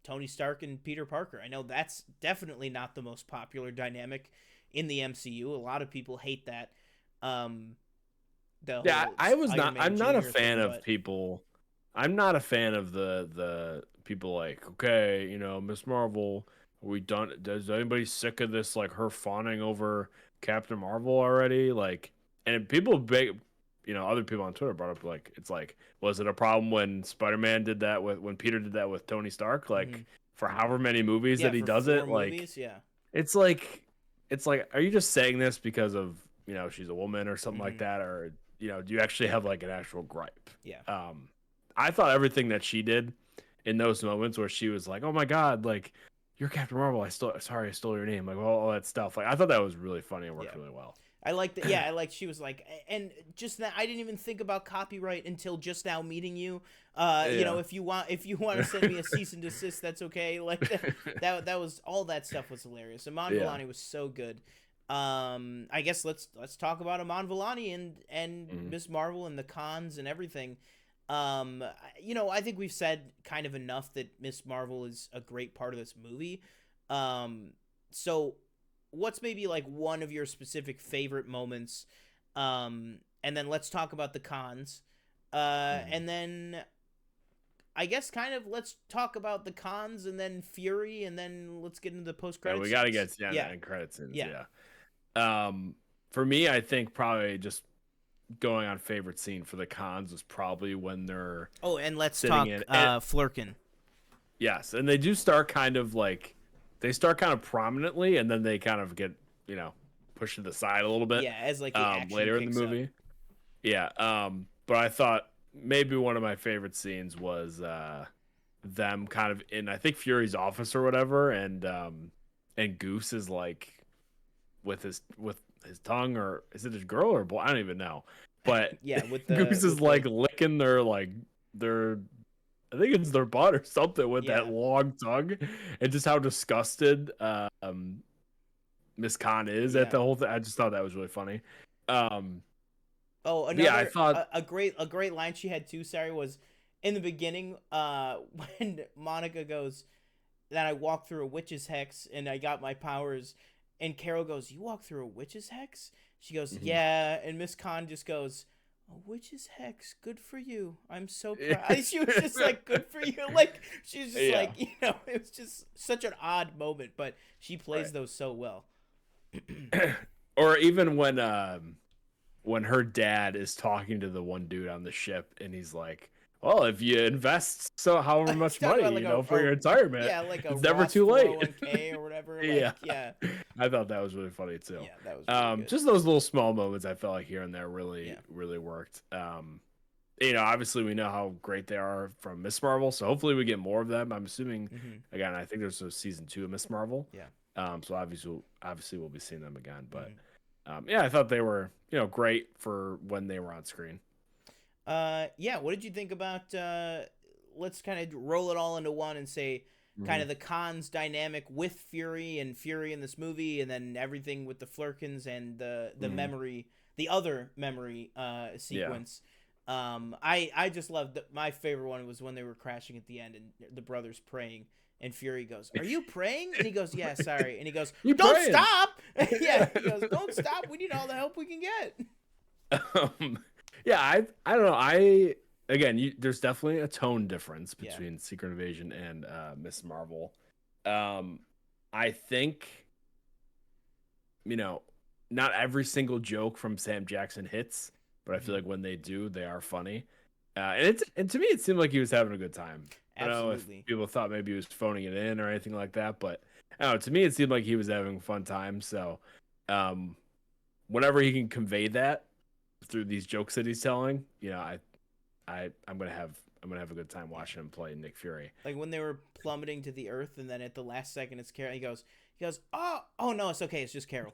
Tony Stark and Peter Parker. I know that's definitely not the most popular dynamic in the MCU. A lot of people hate that. I'm not a fan of people. I'm not a fan of the people like, okay, Miss Marvel, are we done? Does anybody sick of this, like her fawning over Captain Marvel already? Like, and people other people on Twitter brought up like, it's like, was it a problem when Spider-Man did that when Peter did that with Tony Stark? Like for however many movies that he does it, like movies, yeah. it's like, are you just saying this because of she's a woman or something like that, or do you actually have like an actual gripe? Yeah. I thought everything that she did in those moments where she was like, "Oh my God, like you're Captain Marvel. I stole your name." Like all that stuff. Like I thought that was really funny and worked really well. I liked it. Yeah, I liked. She was like, and just that I didn't even think about copyright until just now meeting you. If you want to send me a cease and desist, that's okay. Like that was all that stuff was hilarious. Iman Vellani was so good. I guess let's talk about Iman Vellani and Miss Marvel and the cons and everything. I think we've said kind of enough that Miss Marvel is a great part of this movie. So what's maybe like one of your specific favorite moments? And then let's talk about the cons. And then I guess kind of let's talk about the cons and then Fury, and then let's get into the post-credits. Yeah, we got to get and credits scenes. Yeah. For me, I think probably just going on favorite scene for the cons was probably when they're and let's talk Flurkin. Yes, and they do start kind of prominently, and then they kind of get pushed to the side a little bit. Yeah, as like the action later in the movie. Up. Yeah, but I thought maybe one of my favorite scenes was them kind of in, I think, Fury's office or whatever, and Goose is like with his tongue, or is it a girl or a boy? I don't even know. But yeah, with Goose is like licking their I think it's their butt or something with that long tongue, and just how disgusted Miss Khan is at the whole thing. I just thought that was really funny. I thought a great line she had too, Sarah, was in the beginning when Monica goes, "Then I walked through a witch's hex and I got my powers," and Carol goes, "You walked through a witch's hex?" She goes, "Yeah," and Miss Khan just goes, "A witch's hex, good for you. I'm so proud." She was just like, "Good for you." Like she's just like, it was just such an odd moment, but she plays those so well. Or even when her dad is talking to the one dude on the ship, and he's like, "Well, if you invest however much money, for your retirement, like it's never too late." 401k or whatever. Yeah. I thought that was really funny too. Yeah, that was really good. Just those little small moments I felt like here and there really worked. Obviously we know how great they are from Miss Marvel, so hopefully we get more of them. I'm assuming again, I think there's a season 2 of Miss Marvel. Yeah. So obviously we'll be seeing them again, but I thought they were great for when they were on screen. What did you think about let's kind of roll it all into one and say kind of the Khan's dynamic with Fury and Fury in this movie, and then everything with the Flurkins and the memory, the other memory sequence. I just loved my favorite one was when they were crashing at the end and the brothers praying. And Fury goes, "Are you praying?" And he goes, "Yeah, sorry." And he goes, "Don't stop!" Yeah, he goes, "Don't stop. We need all the help we can get." Yeah, I don't know. There's definitely a tone difference between Secret Invasion and Miss Marvel. I think, not every single joke from Sam Jackson hits, but I feel like when they do, they are funny. And to me, it seemed like he was having a good time. I don't know if people thought maybe he was phoning it in or anything like that, but I don't know. To me, it seemed like he was having a fun time. So, whenever he can convey that through these jokes that he's telling, I'm gonna have a good time watching him play Nick Fury. Like when they were plummeting to the earth, and then at the last second, it's Carol. He goes, oh no, it's okay, it's just Carol.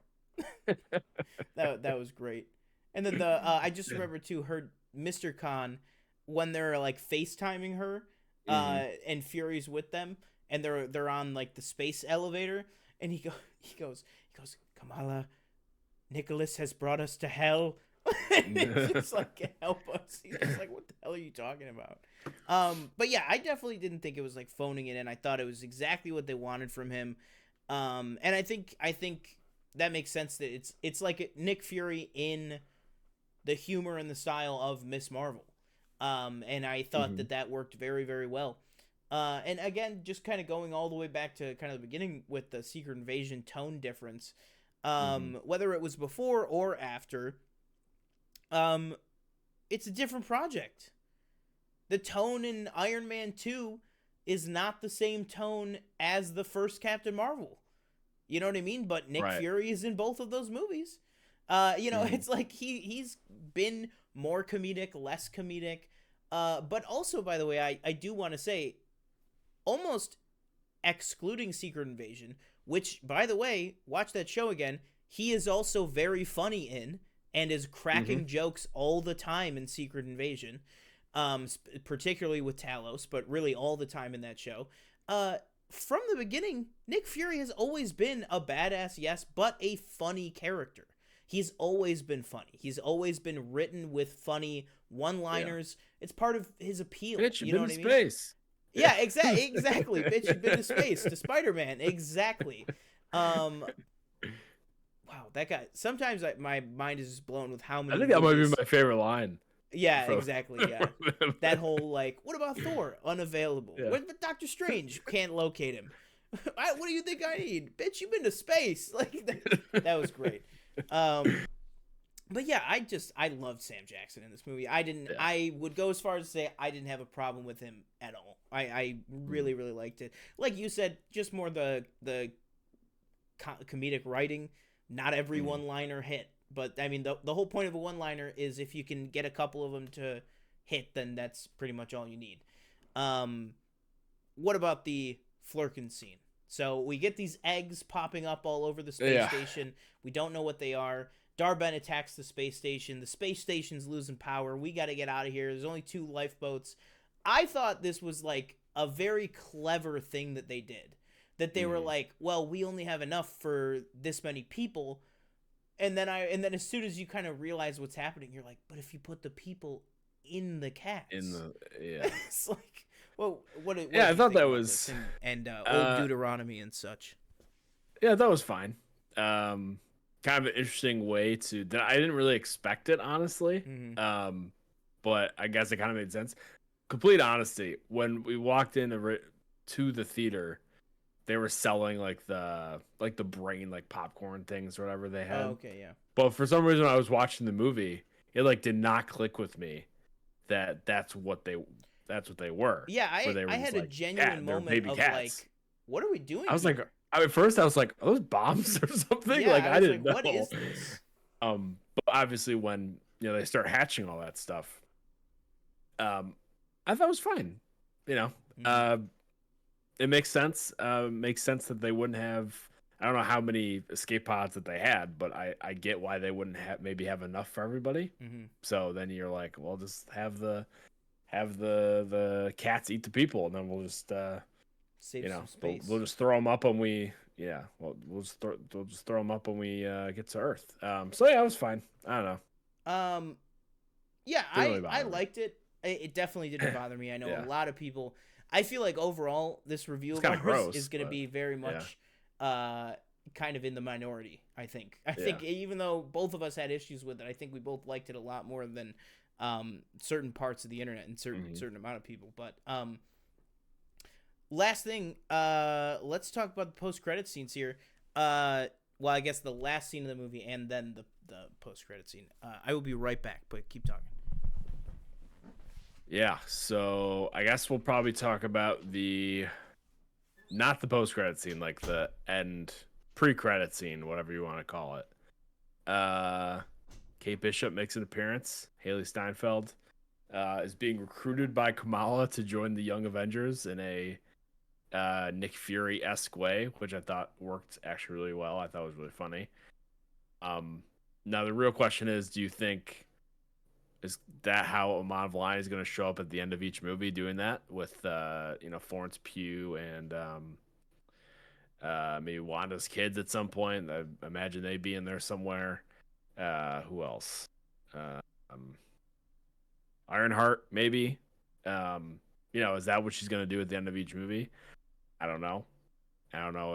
that was great. And then I just remember too, her Mr. Khan, when they're like FaceTiming her. And Fury's with them, and they're on like the space elevator, and he goes, Kamala, Nicholas has brought us to hell. And it's just like, help us. He's just like, what the hell are you talking about? But yeah, I definitely didn't think it was like phoning it in. I thought it was exactly what they wanted from him. And I think that makes sense that it's like Nick Fury in the humor and the style of Miss Marvel. And I thought that worked very, very well. And again, just kind of going all the way back to kind of the beginning with the Secret Invasion tone difference, whether it was before or after, it's a different project. The tone in Iron Man 2 is not the same tone as the first Captain Marvel. You know what I mean? But Nick Fury is in both of those movies. It's like he's been more comedic, less comedic. But also, by the way, I do want to say, almost excluding Secret Invasion, which, by the way, watch that show again, he is also very funny in and is cracking jokes all the time in Secret Invasion, particularly with Talos, but really all the time in that show. From the beginning, Nick Fury has always been a badass, yes, but a funny character. He's always been funny. He's always been written with funny one-liners. Yeah. It's part of his appeal. Bitch, you know what I mean? Space. Yeah, exactly. Bitch, you've been to space. To Spider-Man. Exactly. Wow, that guy. Sometimes my mind is just blown with how many. I think that might be my favorite line. Yeah, exactly. Yeah, that whole like, what about Thor? Unavailable. Yeah. What about Doctor Strange? Can't locate him. What do you think I need? Bitch, you've been to space. Like that was great. But yeah, I loved Sam Jackson in this movie. I would go as far as to say I didn't have a problem with him at all. I really, really liked it. Like you said, just more the comedic writing. Not every one-liner hit. But, I mean, the whole point of a one-liner is if you can get a couple of them to hit, then that's pretty much all you need. What about the Flurkin scene? So we get these eggs popping up all over the space station. We don't know what they are. Dar-Ben attacks the space station. The space station's losing power. We got to get out of here. There's only 2 lifeboats. I thought this was, like, a very clever thing that they did. That they were like, well, we only have enough for this many people. And then as soon as you kind of realize what's happening, you're like, but if you put the people in the cats, it's like, well, what? I thought that was and old Deuteronomy and such. Yeah, that was fine. Kind of an interesting way that I didn't really expect it, honestly. But I guess it kind of made sense. Complete honesty, when we walked in to the theater, they were selling like the brain like popcorn things or whatever they had. Oh, okay, yeah. But for some reason, when I was watching the movie, it like did not click with me that that's what they were. Yeah, I had a genuine moment of cats. Like, what are we doing? I was like, at first I was like, are those bombs or something? Yeah, like I didn't know. What is this? But obviously when they start hatching all that stuff, I thought it was fine. It makes sense. Makes sense that they wouldn't have. I don't know how many escape pods that they had, but I get why they wouldn't have enough for everybody. So then you're like, well, just have the cats eat the people, and then we'll just Save some We'll, space. we'll just throw them up when we we'll just throw them up when we get to Earth. So yeah, it was fine. I don't know. Um, yeah, Didn't really I bother me. liked it. It definitely didn't bother me. I know a Yeah, lot of people. I feel like overall, this review it's of kind of ours gross, is going to but be very yeah, much, kind of in the minority. I think. I yeah. think even though both of us had issues with it, I think we both liked it a lot more than certain parts of the internet and Hmm. certain amount of people. But last thing, let's talk about the post credit scenes here. Well, I guess the last scene of the movie and then the post credit scene. I will be right back, but keep talking. Yeah, so I guess we'll probably talk about the not the post credit scene, like the end pre credit scene, whatever you want to call it. Uh Kate Bishop makes an appearance. Haley Steinfeld is being recruited by Kamala to join the Young Avengers in a Nick Fury esque way, which I thought worked actually really well. I thought it was really funny. Um, Now the real question is, do you think is that how Iman Vellani is going to show up at the end of each movie, doing that with Florence Pugh and maybe Wanda's kids at some point? I imagine they'd be in there somewhere. Who else? Uh, um, Ironheart, maybe. Is that what she's going to do at the end of each movie? I don't know. I don't know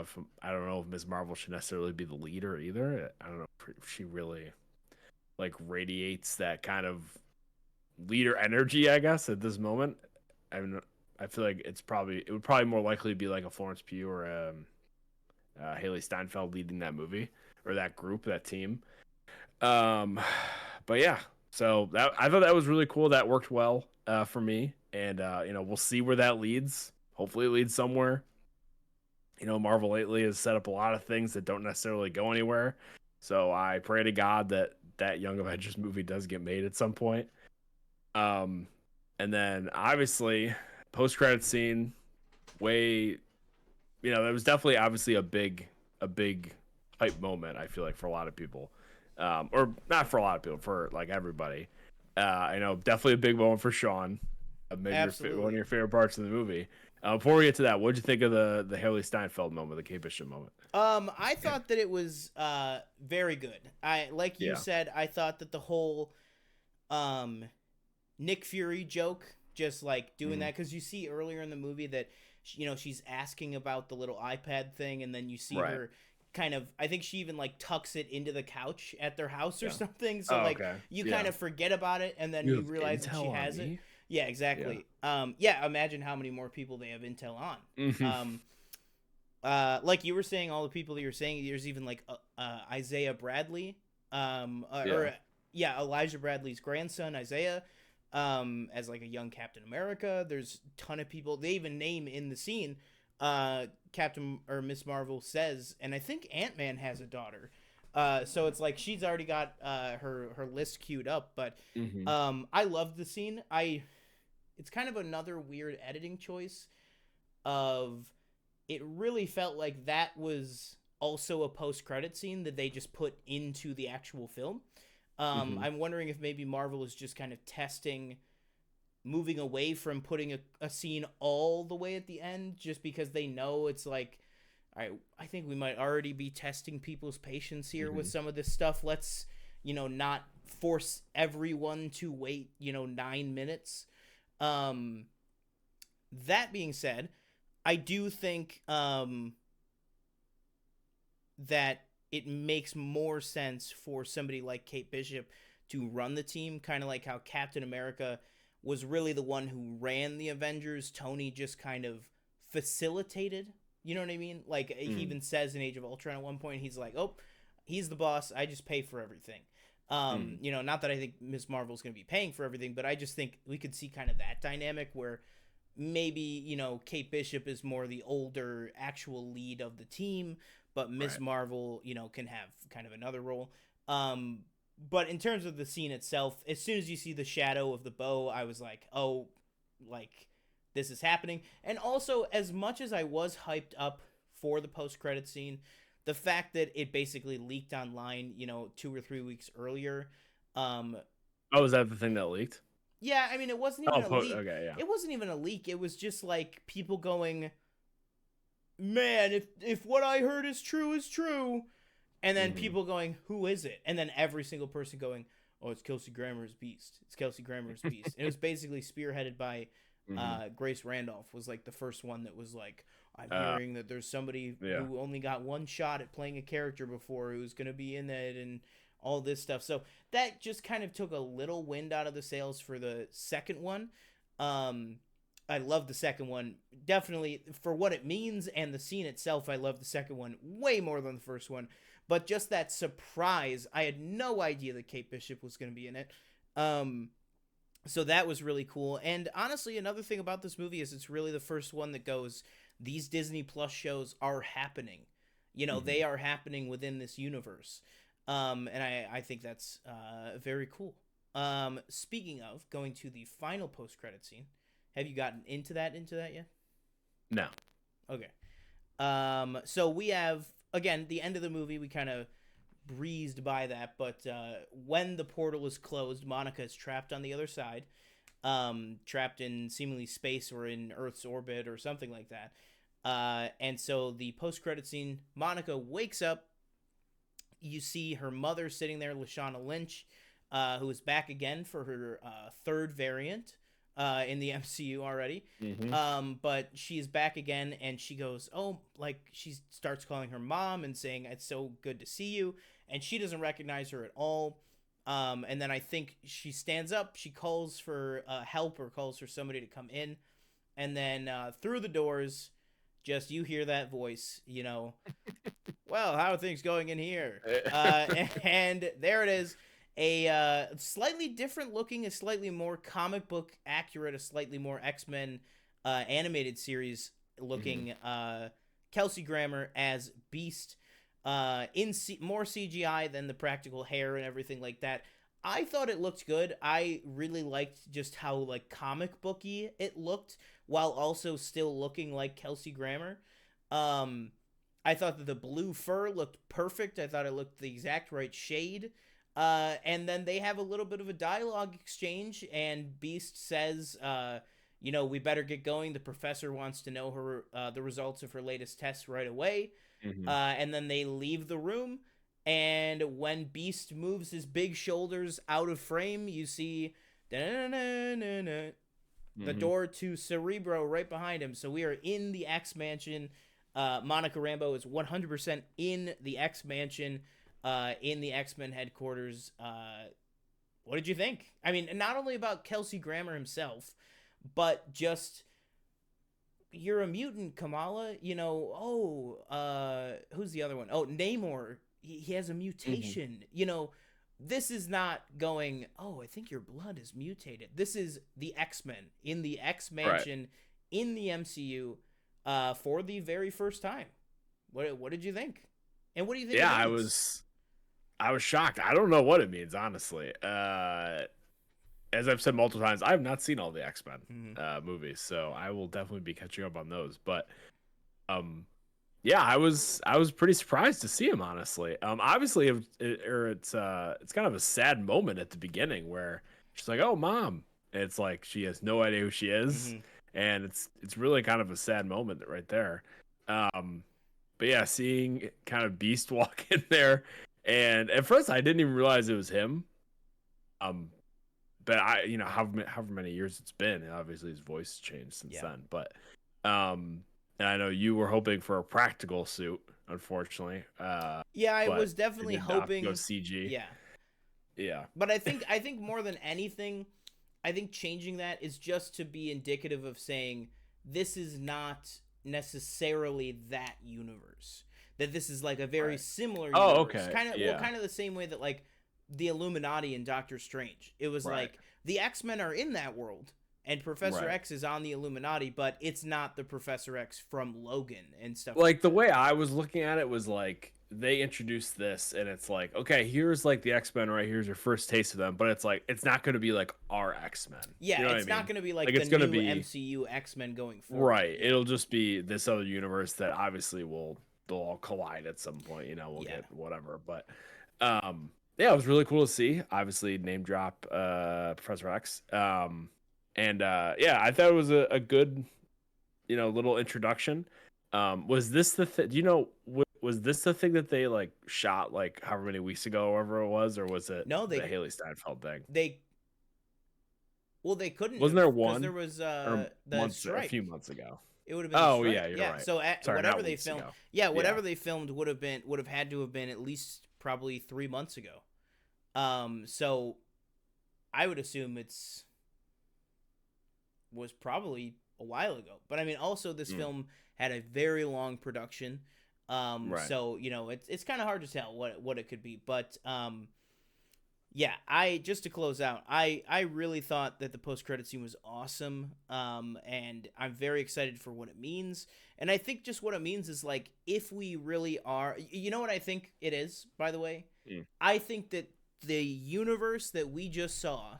if Ms. Marvel should necessarily be the leader either. I don't know if she really like radiates that kind of leader energy, I guess, at this moment. I mean, I feel like it would probably more likely be like a Florence Pugh or Haley Steinfeld leading that movie or that group, that team. Um, but yeah, so I thought that was really cool. That worked well for me, and we'll see where that leads. Hopefully, it leads somewhere. Marvel lately has set up a lot of things that don't necessarily go anywhere. So I pray to God that Young Avengers movie does get made at some point. Um, and then obviously post credit scene, way, that was definitely obviously a big hype moment. I feel like for a lot of people, or not for a lot of people, for like everybody. I know definitely a big moment for Sean. Maybe one of Absolutely. your favorite parts of the movie. Before we get to that, what did you think of the Haley Steinfeld moment, the Kate Bishop moment? I thought that it was very good. I like you Yeah. said, I thought that the whole um Nick Fury joke, just like doing Hmm. that, because you see earlier in the movie that she's asking about the little iPad thing, and then you see Right. her kind of, I think she even like tucks it into the couch at their house or Yeah. something. So Oh, like okay. you kind Yeah. of forget about it, and then You you have realize that she intel on has it. me? Yeah, Yeah. exactly. Yeah, imagine how many more people they have intel on. Hmm. Um, like you were saying, all the people that you were saying, there's even like Isaiah Bradley, Yeah. or yeah, Elijah Bradley's grandson Isaiah, as like a young Captain America. There's a ton of people. They even name in the scene, Captain or Miss Marvel says, and I think Ant-Man has a daughter. So it's like she's already got her list queued up. But Hmm. I loved the scene. It's kind of another weird editing choice of, it really felt like that was also a post-credit scene that they just put into the actual film. Hmm. I'm wondering if maybe Marvel is just kind of testing moving away from putting a scene all the way at the end, just because they know it's like, all right, I think we might already be testing people's patience here with Hmm. some of this stuff. Let's, not force everyone to wait, 9 minutes. Um, that being said, I do think that it makes more sense for somebody like Kate Bishop to run the team, kind of like how Captain America was really the one who ran the Avengers. Tony just kind of facilitated. You know what I mean? Like he Mm. even says in Age of Ultron at one point, he's like, "Oh, he's the boss. I just pay for everything." Mm. Not that I think Miss Marvel's going to be paying for everything, but I just think we could see kind of that dynamic where maybe Kate Bishop is more the older actual lead of the team, but Miss Right. Marvel can have kind of another role. um but in terms of the scene itself, as soon as you see the shadow of the bow, I was like, oh, like this is happening. And also, as much as I was hyped up for the post credit scene, the fact that it basically leaked online 2 or 3 weeks earlier. um Oh, is that the thing that leaked? yeah, I mean, it wasn't even Oh, a leak. okay, yeah. It wasn't even a leak. It was just like people going, man, if what I heard is true, and then Hmm. people going, who is it? And then every single person going, oh, it's Kelsey Grammer's Beast. It's Kelsey Grammer's Beast. And it was basically spearheaded by Hmm. Grace Randolph was like the first one that was like, I'm Uh, hearing that there's somebody yeah. who only got one shot at playing a character before who's going to be in it and all this stuff. So that just kind of took a little wind out of the sails for the second one. Um, I love the second one. Definitely for what it means and the scene itself, I love the second one way more than the first one. But just that surprise, I had no idea that Kate Bishop was going to be in it. Um, so that was really cool. And honestly, another thing about this movie is it's really the first one that goes, these Disney Plus shows are happening. You know, Hmm. they are happening within this universe. And I think that's very cool. Speaking of going to the final post credit scene, have you gotten into that yet? No. Okay. So we have again the end of the movie. We kind of breezed by that, but when the portal is closed, Monica is trapped on the other side, trapped in seemingly space or in Earth's orbit or something like that. And so the post credit scene, Monica wakes up. You see her mother sitting there, Lashana Lynch, who is back again for her third variant in the MCU already. Hmm. But she's back again, and she goes, "Oh, like she starts calling her mom and saying it's so good to see you," and she doesn't recognize her at all. And then I think she stands up, she calls for help or calls for somebody to come in, and then through the doors, just you hear that voice, you know, well, how are things going in here? Uh, and there it is. A slightly different looking, a slightly more comic book accurate, a slightly more X Men animated series Hmm. looking Kelsey Grammer as Beast more CGI than the practical hair and everything like that. I thought it looked good. I really liked just how like comic booky it looked while also still looking like Kelsey Grammer. Um, I thought that the blue fur looked perfect. I thought it looked the exact right shade. And then they have a little bit of a dialogue exchange, and Beast says, you know, we better get going. The professor wants to know her the results of her latest tests right away. Hmm. And then they leave the room. And when Beast moves his big shoulders out of frame, you see the Hmm. door to Cerebro right behind him. So we are in the X Mansion. Monica Rambeau is 100% in the X Mansion, in the X Men headquarters. What did you think? I mean, not only about Kelsey Grammer himself, but just you're a mutant, Kamala. You know, who's the other one? Oh, Namor. He has a Hmm. mutation. You know, this is not going, oh, I think your blood is mutated. This is the X Men in the X Right. Mansion in the MCU for the very first time. What did you think? And what do you think it Yeah, means? I was shocked. I don't know what it means, honestly. As I've said multiple times, I have not seen all the X Men Mm-hmm. movies, so I will definitely be catching up on those. But um, yeah, I was pretty surprised to see him, honestly. Obviously, it's kind of a sad moment at the beginning where she's like, "Oh, mom," and it's like she has no idea who she is, Mm-hmm. and it's really kind of a sad moment right there. Um, but yeah, seeing kind of Beast walk in there, and at first I didn't even realize it was him. Um, but however many years it's been, and obviously his voice changed since Yeah. then. But um, and I know you were hoping for a practical suit, unfortunately. Yeah, I But was they definitely did opt to go hoping. CG. Yeah, Yeah. but I think more than anything, I think changing that is just to be indicative of saying this is not necessarily that universe. That this is like a very Right. similar Oh, universe. okay. Yeah. Kind of the same way that like the Illuminati and Doctor Strange. It was Right. like the X-Men are in that world and Professor Right. X is on the Illuminati, but it's not the Professor X from Logan and stuff like Like the that. way I was looking at it was like they introduced this and it's like, okay, here's like the X-Men right here's your first taste of them, but it's like it's not going to be like our X-Men. Yeah, You know what I it's not mean? going to be Like like the it's going to new be MCU X-Men going forward. right. Yeah. It'll just be this other universe that obviously will they'll all collide at some point, you know, we'll Yeah. get whatever. But yeah, it was really cool to see. Obviously name drop Professor X. And yeah, I thought it was a good, you know, little introduction. Was this the do you know was this the thing that they like shot like however many weeks ago, or whatever it was, or was it No, the Haley Steinfeld thing? they well they couldn't Wasn't there have because there one was or the a strike. few months ago? It would have been the Oh yeah, strike. you're Yeah. right. So Sorry, whatever not they weeks filmed, ago. yeah, Yeah. whatever they filmed would have had to have been at least probably 3 months ago. So I would assume was probably a while ago. But I mean, also this film had a very long production. Right. So it's kind of hard to tell what it could be. But yeah, I just to close out, I really thought that the post credit scene was awesome. And I'm very excited for what it means. And I think just what it means is like if we really are, you know what I think it is, by the way? I think that the universe that we just saw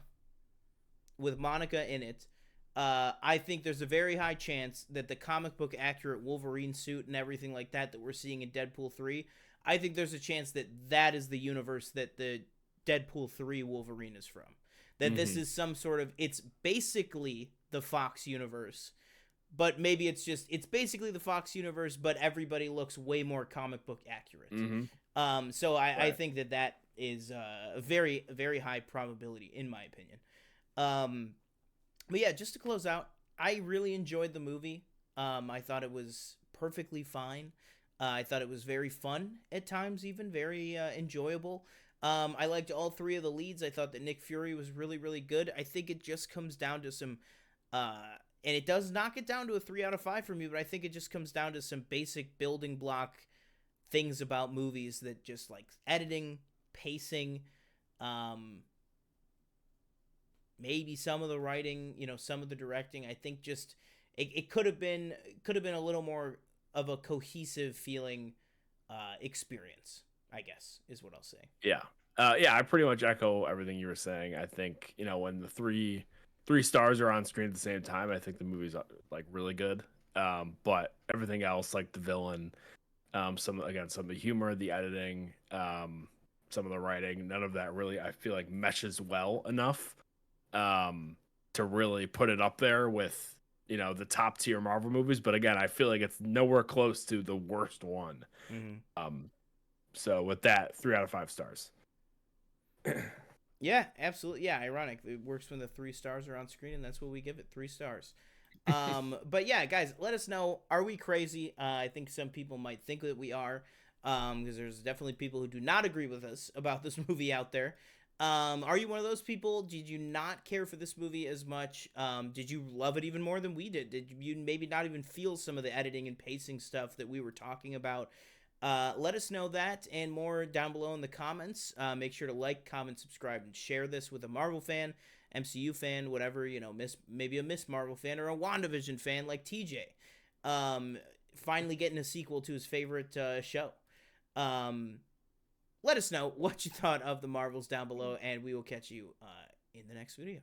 with Monica in it, I think there's a very high chance that the comic book accurate Wolverine suit and everything like that we're seeing in Deadpool 3, I think there's a chance that that is the universe that the Deadpool 3 Wolverine is from. That this is some sort of, it's basically the Fox universe, but maybe it's basically the Fox universe, but everybody looks way more comic book accurate. So I think that is a very, very high probability in my opinion. But yeah, just to close out, I really enjoyed the movie. I thought it was perfectly fine. I thought it was very fun at times, even very enjoyable. I liked all three of the leads. I thought that Nick Fury was really, really good. I think it just comes down to some, and it does knock it down to a 3 out of 5 for me, but I think it just comes down to some basic building block things about movies that just like editing, pacing, maybe some of the writing, some of the directing. I think just it could have been a little more of a cohesive feeling experience, I guess is what I'll say. Yeah. Yeah, I pretty much echo everything you were saying. I think, when the three stars are on screen at the same time, I think the movie's like really good. But everything else, like the villain, some of the humor, the editing, some of the writing, none of that really I feel like meshes well enough to really put it up there with, the top tier Marvel movies. But again, I feel like it's nowhere close to the worst one. So with that, 3 out of 5 stars. Yeah, absolutely. Yeah, ironic. It works when the 3 stars are on screen, and that's what we give it, 3 stars. But yeah, guys, let us know. Are we crazy? I think some people might think that we are, because there's definitely people who do not agree with us about this movie out there. Are you one of those people? Did you not care for this movie as much? Did you love it even more than we did? Did you maybe not even feel some of the editing and pacing stuff that we were talking about? Let us know that and more down below in the comments. Make sure to like, comment, subscribe, and share this with a Marvel fan, MCU fan, whatever, maybe a Miss Marvel fan or a WandaVision fan like TJ. Finally getting a sequel to his favorite show. Let us know what you thought of the Marvels down below, and we will catch you in the next video.